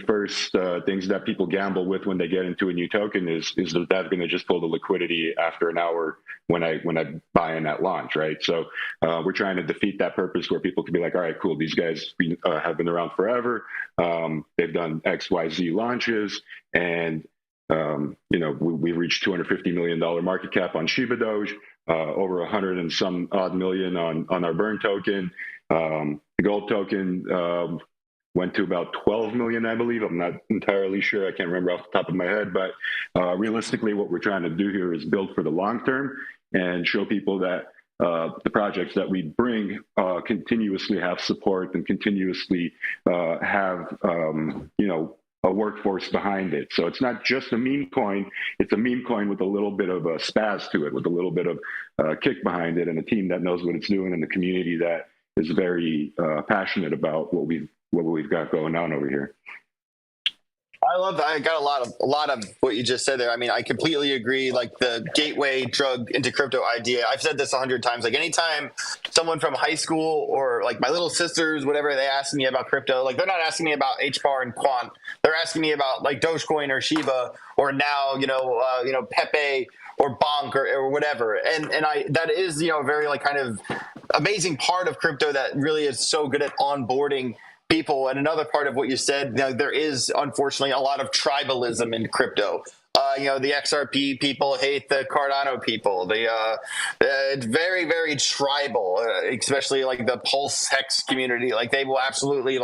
first things that people gamble with when they get into a new token is that that's going to just pull the liquidity after an hour when I buy in at launch, right? So we're trying to defeat that purpose, where people can be like, all right, cool, these guys have been around forever. They've done XYZ launches, and we reached $250 million market cap on Shibadoge, over 100 and some odd million on our Burn token. The gold token went to about 12 million, I believe. I'm not entirely sure. I can't remember off the top of my head. But realistically, what we're trying to do here is build for the long term and show people that the projects that we bring continuously have support and continuously have a workforce behind it. So it's not just a meme coin, it's a meme coin with a little bit of a spaz to it, with a little bit of kick behind it, and a team that knows what it's doing, and the community that is very passionate about what we've got going on over here. I love that. I got a lot of what you just said there. I mean, I completely agree. Like the gateway drug into crypto idea. I've said this 100 times. Like anytime someone from high school or like my little sisters, whatever, they ask me about crypto, like they're not asking me about HBAR and Quant. They're asking me about like Dogecoin or Shiba or now, Pepe or Bonk or whatever. And that is, a very like kind of amazing part of crypto that really is so good at onboarding people. And another part of what you said, there is unfortunately a lot of tribalism in crypto. The XRP people hate the Cardano people. It's very, very tribal, especially like the Pulse Hex community. Like they will absolutely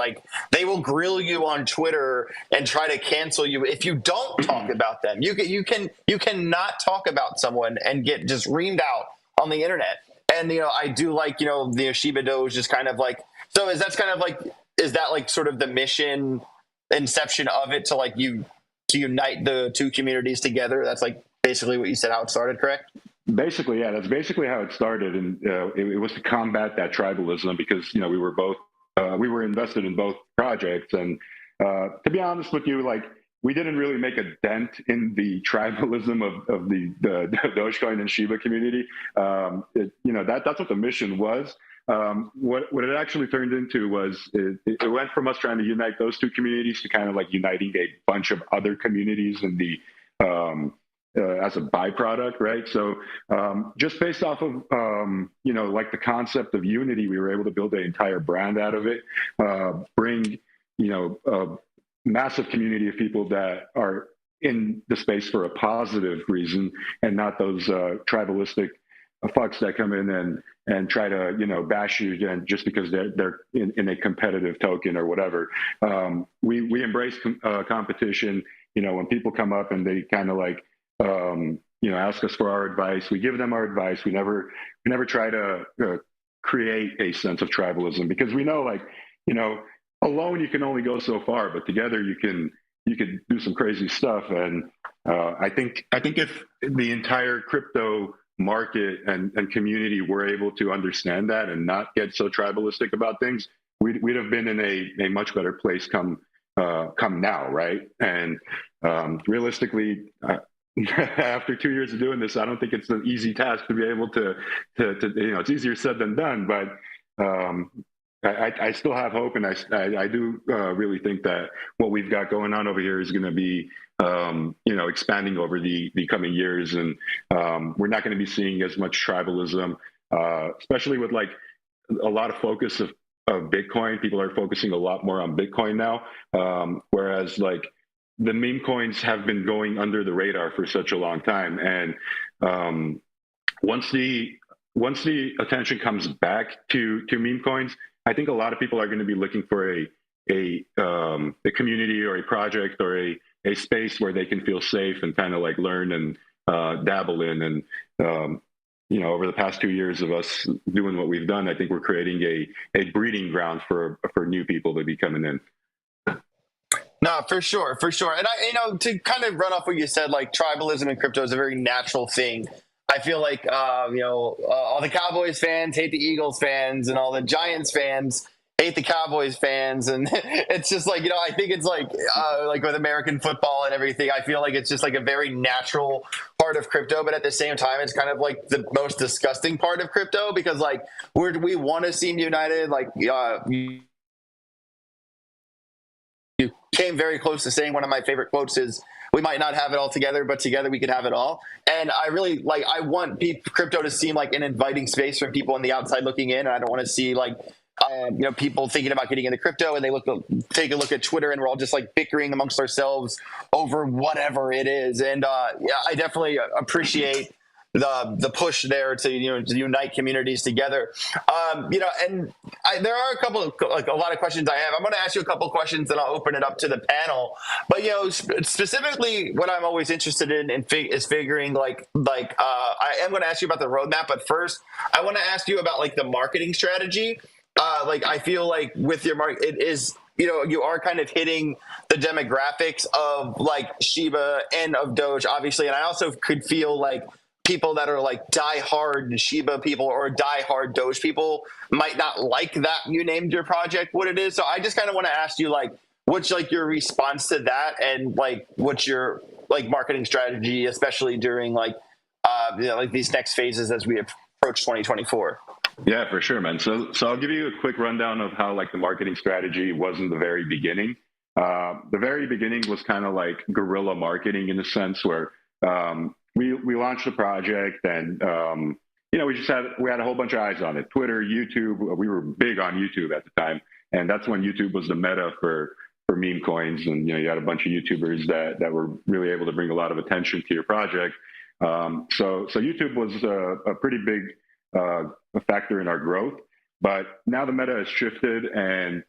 they will grill you on Twitter and try to cancel you if you don't talk about them. You cannot talk about someone and get just reamed out on the internet. And I do like the Shibadoge just kind of like, so is that like sort of the mission inception of it to unite the two communities together? That's like basically what you said, how it started, correct? Basically, yeah, that's basically how it started. And it was to combat that tribalism because, we were both, we were invested in both projects. And to be honest with you, we didn't really make a dent in the tribalism of the Dogecoin and Shiba community. That's what the mission was. What it actually turned into was it went from us trying to unite those two communities to kind of like uniting a bunch of other communities in the as a byproduct, right? So just based off of the concept of unity, we were able to build an entire brand out of it, bring a massive community of people that are in the space for a positive reason and not those tribalistic fucks that come in and try to bash you just because they're in a competitive token or whatever. We embrace competition. When people come up and they kind of ask us for our advice, we give them our advice. We never try to create a sense of tribalism because we know alone you can only go so far, but together you can do some crazy stuff. And I think if the entire crypto market and community were able to understand that and not get so tribalistic about things, we'd have been in a much better place come now, right? And realistically, after 2 years of doing this, I don't think it's an easy task to be able to it's easier said than done, but I still have hope, and I do really think that what we've got going on over here is going to be expanding over the coming years, and we're not going to be seeing as much tribalism, especially with a lot of focus of Bitcoin. People are focusing a lot more on Bitcoin now, whereas the meme coins have been going under the radar for such a long time, and once the attention comes back to meme coins, I think a lot of people are going to be looking for a community or a project or a space where they can feel safe and kind of learn and dabble in. And over the past 2 years of us doing what we've done, I think we're creating a breeding ground for new people to be coming in. No, for sure. And to kind of run off what you said, tribalism in crypto is a very natural thing. I feel like, all the Cowboys fans hate the Eagles fans and all the Giants fans hate the Cowboys fans. And it's just I think it's with American football and everything, I feel like it's just a very natural part of crypto. But at the same time, it's kind of the most disgusting part of crypto because we want to seem united. You came very close to saying one of my favorite quotes is, we might not have it all together, but together we could have it all. And I really I want crypto to seem like an inviting space for people on the outside looking in. And I don't want to see people thinking about getting into crypto and they take a look at Twitter and we're all just bickering amongst ourselves over whatever it is. And I definitely appreciate the push there to unite communities together. And there are a couple of a lot of questions I have. I'm going to ask you a couple of questions, and I'll open it up to the panel. But specifically, what I'm always interested in is figuring I am going to ask you about the roadmap, but first I want to ask you about the marketing strategy. I feel with your market, it is you are kind of hitting the demographics of like Shiba and of Doge, obviously. And I also could feel like people that are like die-hard Shiba people or die-hard Doge people might not like that you named your project what it is. So I just kind of want to ask you, like, what's like your response to that, and like what's your like marketing strategy, especially during like like these next phases as we approach 2024? Yeah, for sure, man. So I'll give you a quick rundown of how like the marketing strategy was in the very beginning. The very beginning was kind of like guerrilla marketing in a sense, where we launched the project, and we had a whole bunch of eyes on it. Twitter, YouTube. We were big on YouTube at the time, and that's when YouTube was the meta for meme coins, and you had a bunch of YouTubers that were really able to bring a lot of attention to your project. So YouTube was a pretty big a factor in our growth, but now the meta has shifted, and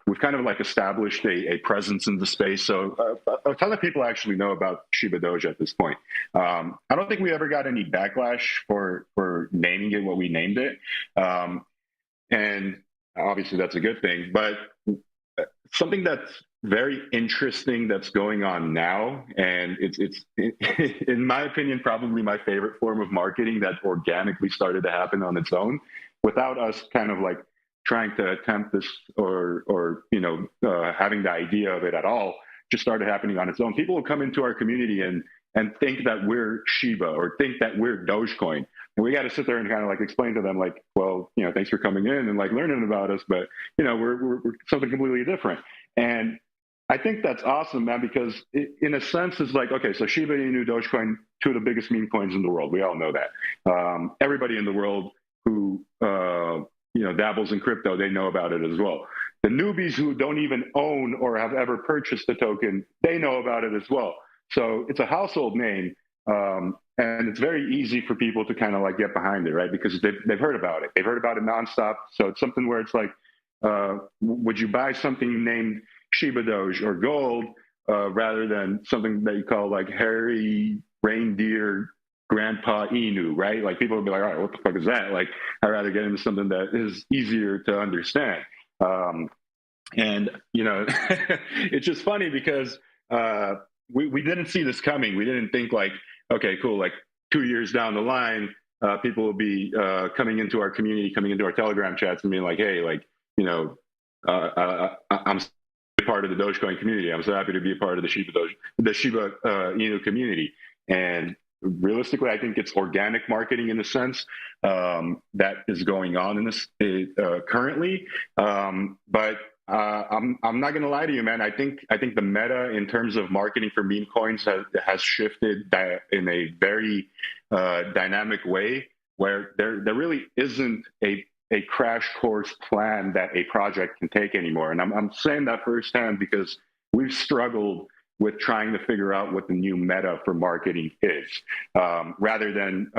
we've kind of like established a presence in the space. So a ton of people actually know about Shibadoge at this point. I don't think we ever got any backlash for naming it what we named it, and obviously that's a good thing. But something that's very interesting that's going on now, and it's in my opinion probably my favorite form of marketing that organically started to happen on its own without us kind of like trying to attempt this or having the idea of it at all. Just started happening on its own. People will come into our community and think that we're Shiba or think that we're Dogecoin. And we got to sit there and kind of like explain to them, like, well, thanks for coming in and like learning about us, but we're something completely different. And I think that's awesome, man, because in a sense, it's like, okay, so Shiba Inu, Dogecoin, two of the biggest meme coins in the world. We all know that. Everybody in the world who dabbles in crypto, they know about it as well. The newbies who don't even own or have ever purchased a token, they know about it as well. So it's a household name. And it's very easy for people to kind of like get behind it, right? Because they've heard about it. They've heard about it nonstop. So it's something where it's like, would you buy something named Shibadoge or gold rather than something that you call like hairy reindeer grandpa Inu, right? Like people would be like, all right, what the fuck is that? Like, I'd rather get into something that is easier to understand. And it's just funny because we didn't see this coming. We didn't think like, okay, cool. Like 2 years down the line, people will be coming into our community, coming into our Telegram chats and being like, hey, like, I'm part of the Dogecoin community. I'm so happy to be a part of the Shiba Inu community. And realistically, I think it's organic marketing in a sense that is going on in this currently. But I'm not gonna lie to you, man. I think the meta in terms of marketing for meme coins has shifted in a very dynamic way, where there really isn't a crash course plan that a project can take anymore. And I'm saying that firsthand because we've struggled with trying to figure out what the new meta for marketing is, rather than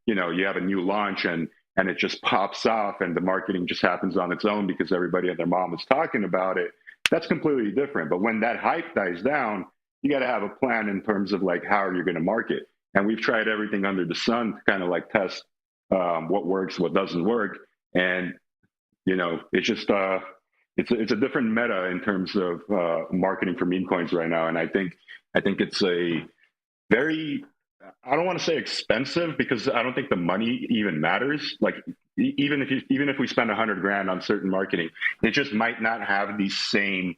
you have a new launch and it just pops off and the marketing just happens on its own because everybody and their mom is talking about it. That's completely different. But when that hype dies down, you got to have a plan in terms of like how are you going to market. And we've tried everything under the sun to kind of like test what works, what doesn't work. And it's just it's a different meta in terms of marketing for meme coins right now. And I think it's a very, I don't want to say expensive because I don't think the money even matters. Like even if we spend $100,000 on certain marketing, it just might not have the same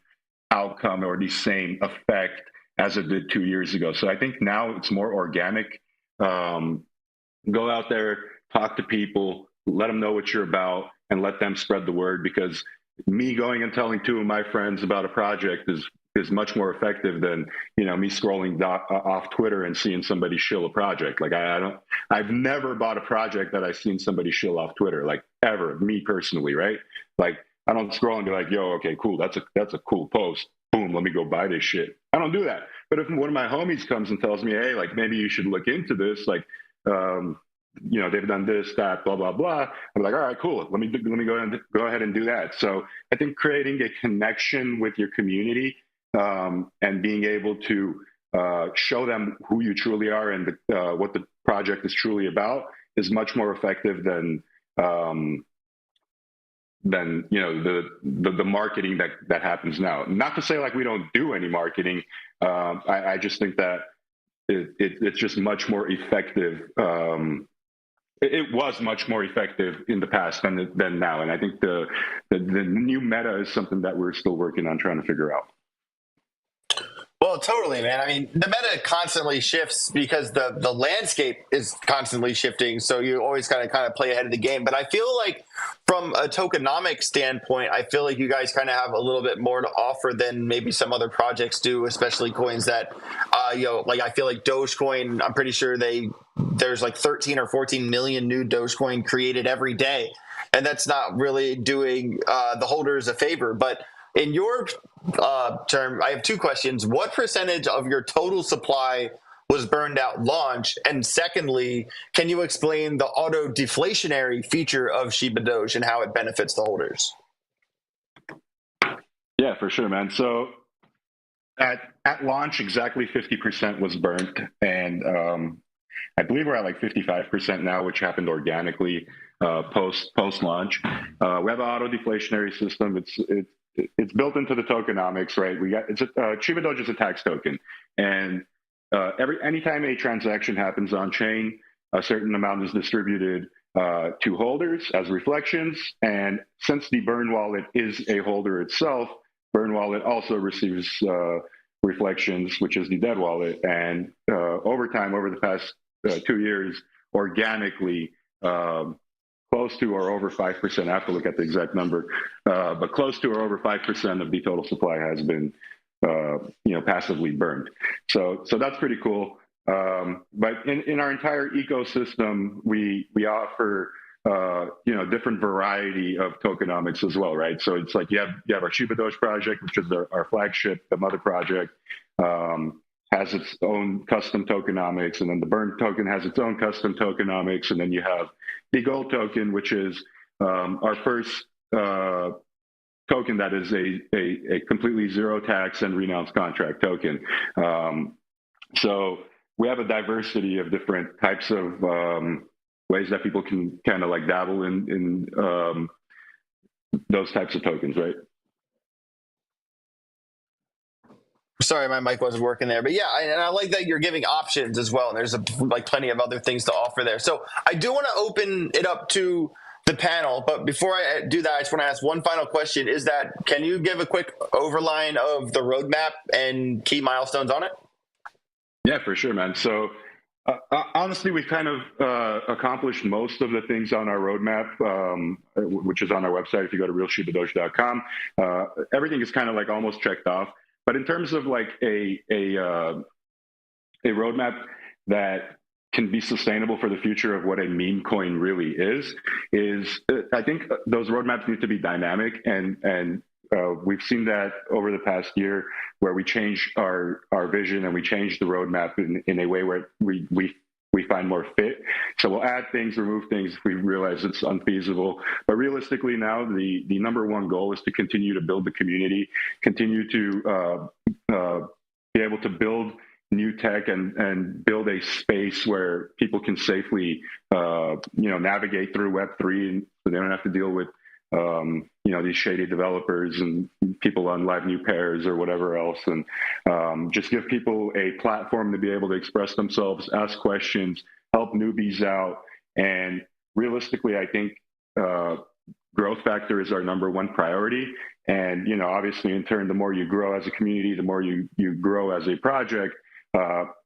outcome or the same effect as it did 2 years ago. So I think now it's more organic. Go out there, talk to people, let them know what you're about, and let them spread the word. Because me going and telling two of my friends about a project is much more effective than me scrolling off Twitter and seeing somebody shill a project. Like I've never bought a project that I've seen somebody shill off Twitter, like ever, me personally, right? Like I don't scroll and be like, yo, okay, cool, that's a cool post, boom, let me go buy this shit. I don't do that. But if one of my homies comes and tells me, hey, like maybe you should look into this, like they've done this, that, blah, blah, blah. I'm like, all right, cool. Let me go ahead and do that. So I think creating a connection with your community and being able to show them who you truly are and what the project is truly about is much more effective than than the marketing that happens now. Not to say like we don't do any marketing. I just think that it's just much more effective. It was much more effective in the past than now, and I think the new meta is something that we're still working on trying to figure out. Well, totally, man. I mean, the meta constantly shifts because the landscape is constantly shifting. So you always kind of play ahead of the game. But I feel like from a tokenomic standpoint, I feel like you guys kind of have a little bit more to offer than maybe some other projects do, especially coins that, like I feel like Dogecoin, I'm pretty sure there's like 13 or 14 million new Dogecoin created every day. And that's not really doing the holders a favor. But in your term, I have two questions. What percentage of your total supply was burned out launch? And secondly, can you explain the auto deflationary feature of Shibadoge and how it benefits the holders? Yeah, for sure, man. So at launch, exactly 50% was burnt. And I believe we're at like 55% now, which happened organically post launch. We have an auto deflationary system. It's built into the tokenomics, right? Shibadoge is a tax token, and anytime a transaction happens on chain, a certain amount is distributed to holders as reflections. And since the burn wallet is a holder itself, burn wallet also receives reflections, which is the dead wallet. And over time, over the past 2 years, organically, close to or over 5%, I have to look at the exact number, but close to or over 5% of the total supply has been, passively burned. So that's pretty cool. But in our entire ecosystem, we offer, different variety of tokenomics as well, right? So it's like you have our Shibadoge project, which is our flagship, the mother project, has its own custom tokenomics, and then the burn token has its own custom tokenomics, and then you have the gold token, which is our first token that is a completely zero tax and renounced contract token. So we have a diversity of different types of ways that people can kind of like dabble in those types of tokens, right? Sorry, my mic wasn't working there, but yeah, and I like that you're giving options as well. And there's plenty of other things to offer there. So I do want to open it up to the panel, but before I do that, I just want to ask one final question: can you give a quick overline of the roadmap and key milestones on it? Yeah, for sure, man. So honestly, we've kind of accomplished most of the things on our roadmap, which is on our website. If you go to realshibadoge.com, everything is kind of like almost checked off. But in terms of like a roadmap that can be sustainable for the future of what a meme coin really is I think those roadmaps need to be dynamic, and we've seen that over the past year where we changed our vision and we changed the roadmap in a way where we find more fit. So we'll add things, remove things if we realize it's unfeasible. But realistically now, the number one goal is to continue to build the community, continue to be able to build new tech and build a space where people can safely, navigate through Web3, and so they don't have to deal with, these shady developers and people on live new pairs or whatever else, and just give people a platform to be able to express themselves, ask questions, help newbies out. And realistically, I think growth factor is our number one priority. And, obviously, in turn, the more you grow as a community, the more you grow as a project,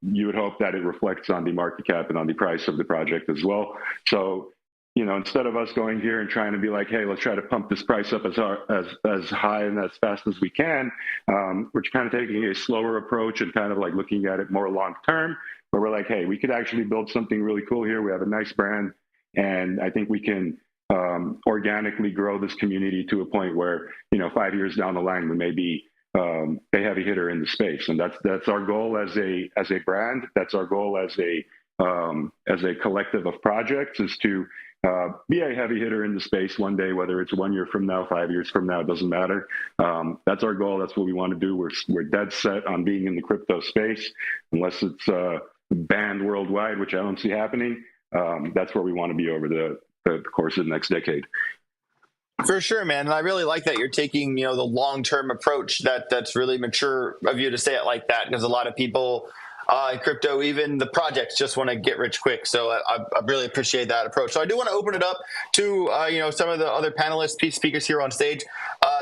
you would hope that it reflects on the market cap and on the price of the project as well. So, instead of us going here and trying to be like, hey, let's try to pump this price up as high and as fast as we can, we're kind of taking a slower approach and kind of like looking at it more long term, where we're like, hey, we could actually build something really cool here. We have a nice brand, and I think we can organically grow this community to a point where, 5 years down the line, we may be a heavy hitter in the space. And that's our goal as a brand. That's our goal as a collective of projects, is to be a heavy hitter in the space one day, whether it's 1 year from now, 5 years from now, it doesn't matter. That's our goal. That's what we want to do. We're dead set on being in the crypto space, unless it's banned worldwide, which I don't see happening. That's where we want to be over the course of the next decade. For sure, man. And I really like that you're taking, the long-term approach. That's really mature of you to say it like that, because a lot of people in crypto, even the projects, just want to get rich quick. So I really appreciate that approach. So I do want to open it up to some of the other panelists, speakers here on stage,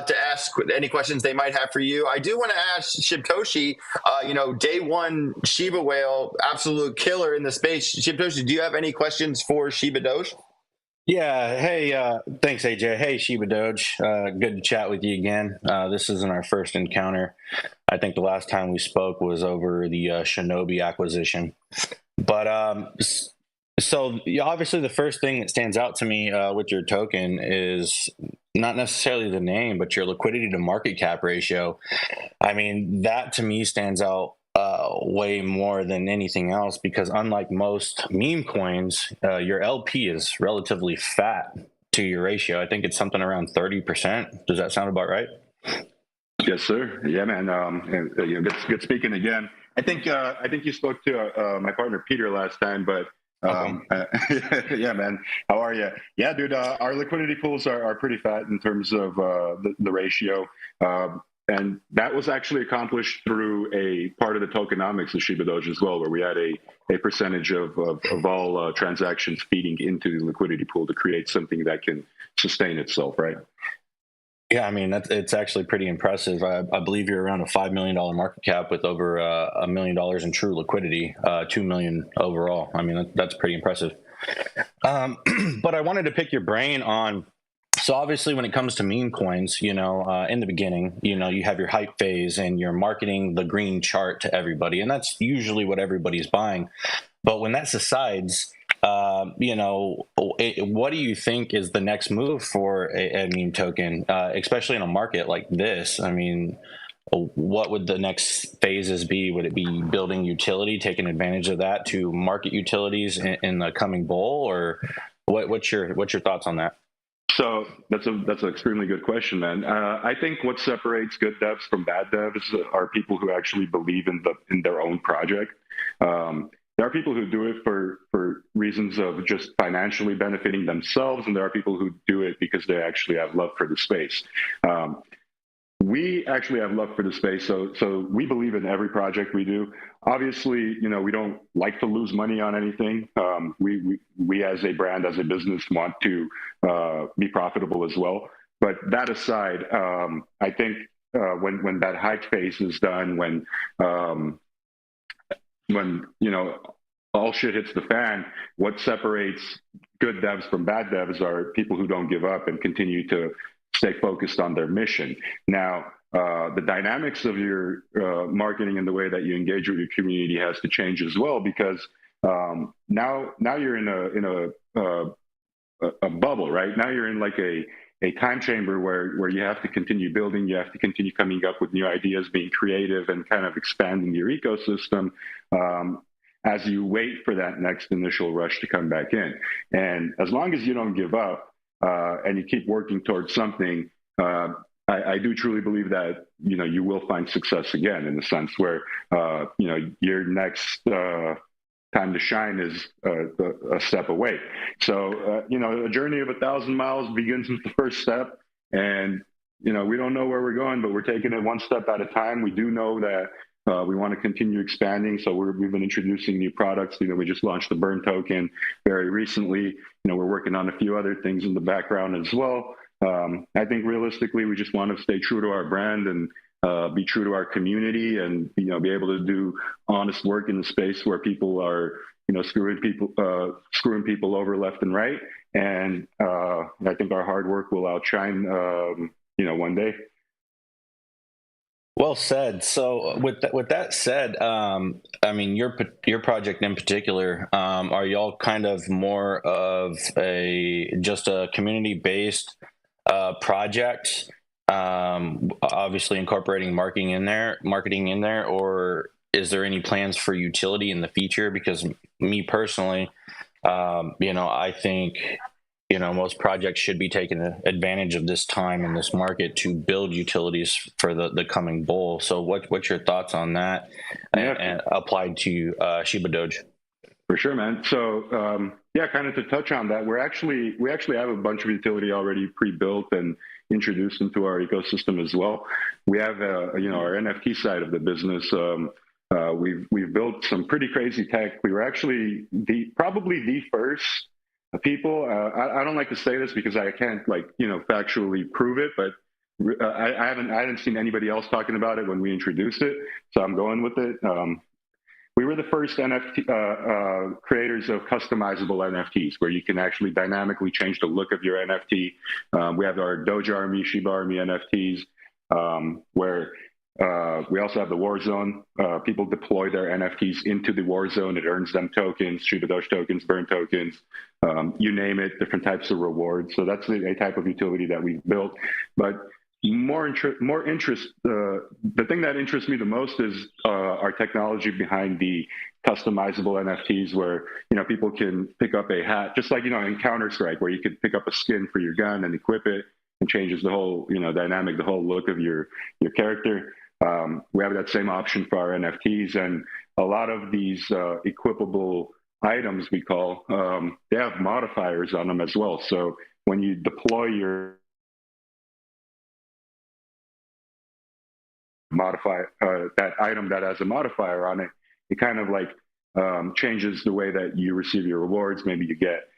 to ask any questions they might have for you. I do want to ask Shibtoshi, day one Shiba whale, absolute killer in the space. Shibtoshi, do you have any questions for Shibadoge? Yeah. Hey, thanks, AJ. Hey, Shibadoge. Good to chat with you again. This isn't our first encounter. I think the last time we spoke was over the Shinobi acquisition. But so obviously the first thing that stands out to me with your token is not necessarily the name, but your liquidity to market cap ratio. I mean, that to me stands out way more than anything else, because unlike most meme coins, your LP is relatively fat to your ratio. I think it's something around 30%. Does that sound about right? Yes, sir. Yeah, man. Good speaking again. I think you spoke to my partner Peter last time, but yeah, man. How are you? Yeah, dude. Our liquidity pools are pretty fat in terms of the ratio. And that was actually accomplished through a part of the tokenomics of Shibadoge as well, where we had a percentage of all transactions feeding into the liquidity pool to create something that can sustain itself, right? Yeah, I mean, it's actually pretty impressive. I believe you're around a $5 million market cap with over $1 million in true liquidity, $2 million overall. I mean, that's pretty impressive. But I wanted to pick your brain on, so obviously when it comes to meme coins, in the beginning, you have your hype phase and you're marketing the green chart to everybody, and that's usually what everybody's buying. But when that subsides, what do you think is the next move for a meme token, especially in a market like this? I mean, what would the next phases be? Would it be building utility, taking advantage of that to market utilities in the coming bull, or what's your thoughts on that? So that's an extremely good question, man. I think what separates good devs from bad devs are people who actually believe in their own project. There are people who do it for reasons of just financially benefiting themselves, and there are people who do it because they actually have love for the space. We actually have love for the space, so we believe in every project we do. Obviously, we don't like to lose money on anything. We as a brand, as a business, want to be profitable as well. But that aside, I think when that hype phase is done, when all shit hits the fan, what separates good devs from bad devs are people who don't give up and continue to stay focused on their mission. Now, the dynamics of your marketing and the way that you engage with your community has to change as well, because now you're in a bubble, right? Now you're in like a time chamber where you have to continue building, you have to continue coming up with new ideas, being creative, and kind of expanding your ecosystem as you wait for that next initial rush to come back in. And as long as you don't give up, and you keep working towards something, I do truly believe that you will find success again, in the sense where your next time to shine is a step away. So a journey of 1,000 miles begins with the first step, and we don't know where we're going, but we're taking it one step at a time. We do know that we want to continue expanding, so we've been introducing new products. We just launched the Burn token very recently. We're working on a few other things in the background as well. I think realistically, we just want to stay true to our brand and be true to our community, and be able to do honest work in the space where people are screwing people over left and right. And I think our hard work will outshine one day. Well said. So with that said, I mean, your project in particular, are y'all kind of more of just a community-based project, obviously incorporating marketing in there, or is there any plans for utility in the future? Because me personally, I think most projects should be taking advantage of this time in this market to build utilities for the coming bull. So what's your thoughts on that, and applied to Shibadoge? For sure, man. So yeah, kind of to touch on that, we actually have a bunch of utility already pre-built and introduced into our ecosystem as well. We have our NFT side of the business. We've built some pretty crazy tech. We were actually probably the first people. I don't like to say this because I can't factually prove it, but I hadn't seen anybody else talking about it when we introduced it, so I'm going with it. We were the first NFT creators of customizable NFTs, where you can actually dynamically change the look of your NFT. We have our Doge Army, Shiba Army NFTs, where we also have the war zone. People deploy their NFTs into the war zone. It earns them tokens, Shibadoge tokens, burn tokens, you name it, different types of rewards. So that's a type of utility that we've built. But more interest. The thing that interests me the most is our technology behind the customizable NFTs, where people can pick up a hat, just like in Counter-Strike, where you could pick up a skin for your gun and equip it, and changes the whole dynamic, the whole look of your character. We have that same option for our NFTs, and a lot of these equipable items we call they have modifiers on them as well. So when you deploy your that item that has a modifier on it, it kind of changes the way that you receive your rewards. Maybe you get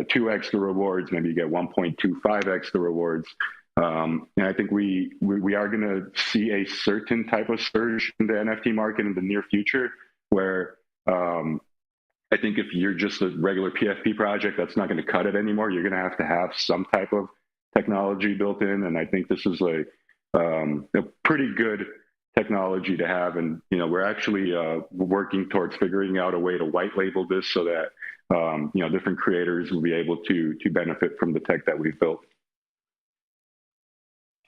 2 extra rewards, maybe you get 1.25 extra rewards. And I think we are going to see a certain type of surge in the NFT market in the near future, where I think if you're just a regular PFP project, that's not going to cut it anymore. You're going to have some type of technology built in, and I think this is a pretty good technology to have. And we're actually working towards figuring out a way to white label this so that different creators will be able to benefit from the tech that we've built.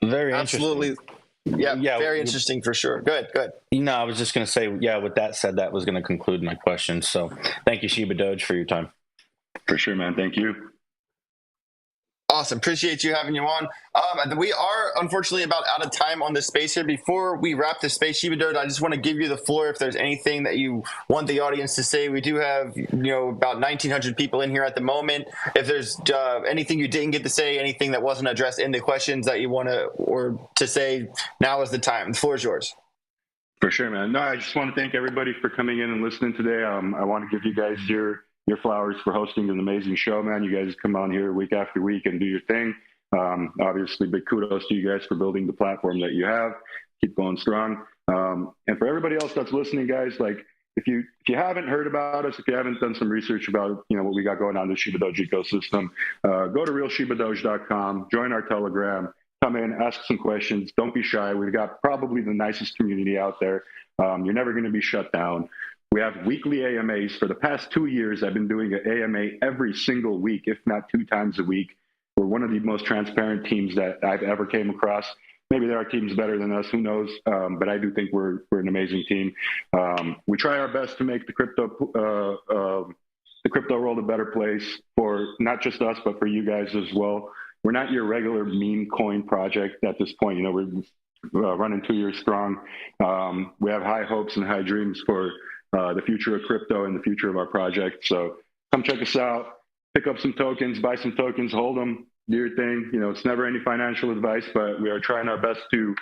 Very absolutely interesting. Yeah, very interesting for sure. Good. No, I was just going to say, yeah, with that said, that was going to conclude my question. So thank you, Shibadoge, for your time. For sure, man. Thank you. Awesome. Appreciate you having you on. We are unfortunately about out of time on this space here. Before we wrap the space, Shibadoge, I just want to give you the floor if there's anything that you want the audience to say. We do have, about 1,900 people in here at the moment. If there's anything you didn't get to say, anything that wasn't addressed in the questions that you want to say, now is the time. The floor is yours. For sure, man. No, I just want to thank everybody for coming in and listening today. I want to give you guys your flowers for hosting an amazing show, man. You guys come on here week after week and do your thing. Obviously, big kudos to you guys for building the platform that you have. Keep going strong. And for everybody else that's listening, guys, if you haven't heard about us, if you haven't done some research about what we got going on in the Shibadoge ecosystem, go to realshibadoge.com, join our Telegram, come in, ask some questions. Don't be shy. We've got probably the nicest community out there. You're never going to be shut down. We have weekly AMAs. For the past 2 years, I've been doing an AMA every single week, if not 2 times a week. We're one of the most transparent teams that I've ever came across. Maybe there are teams better than us, who knows? But I do think we're an amazing team. We try our best to make the crypto world a better place for not just us, but for you guys as well. We're not your regular meme coin project at this point. We're running 2 years strong. We have high hopes and high dreams for the future of crypto and the future of our project. So come check us out, pick up some tokens, buy some tokens, hold them, do your thing. It's never any financial advice, but we are trying our best to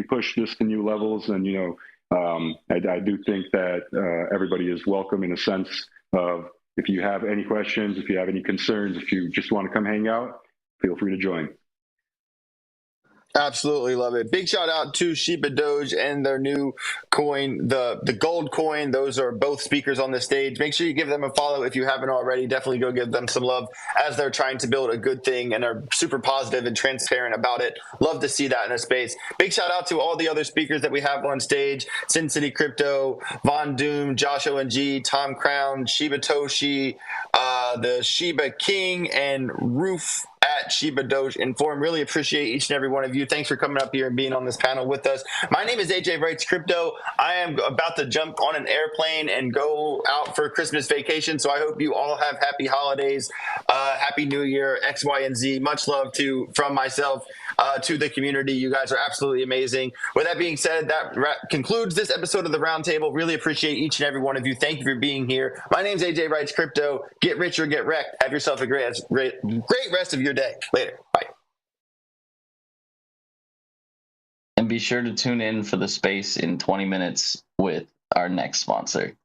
push this to new levels. And, I do think that everybody is welcome in a sense of, if you have any questions, if you have any concerns, if you just want to come hang out, feel free to join. Absolutely love it. Big shout out to Shibadoge and their new coin, the gold coin. Those are both speakers on the stage. Make sure you give them a follow if you haven't already. Definitely go give them some love as they're trying to build a good thing and are super positive and transparent about it. Love to see that in a space. Big shout out to all the other speakers that we have on stage: Sin City Crypto, Von Doom, Josh ONG, Tom Crown, Shiba Toshi, the Shiba King, and Roof at Shibadoge Inform. Really appreciate each and every one of you. Thanks for coming up here and being on this panel with us. My name is AJ Wrights Crypto. I am about to jump on an airplane and go out for Christmas vacation. So I hope you all have happy holidays, happy New Year, X, Y, and Z. Much love from myself. to the community. You guys are absolutely amazing. With that being said, that concludes this episode of the Roundtable. Really appreciate each and every one of you. Thank you for being here. My name's AJ Wrights Crypto. Get rich or get wrecked. Have yourself a great rest of your day. Later. Bye. And be sure to tune in for the space in 20 minutes with our next sponsor.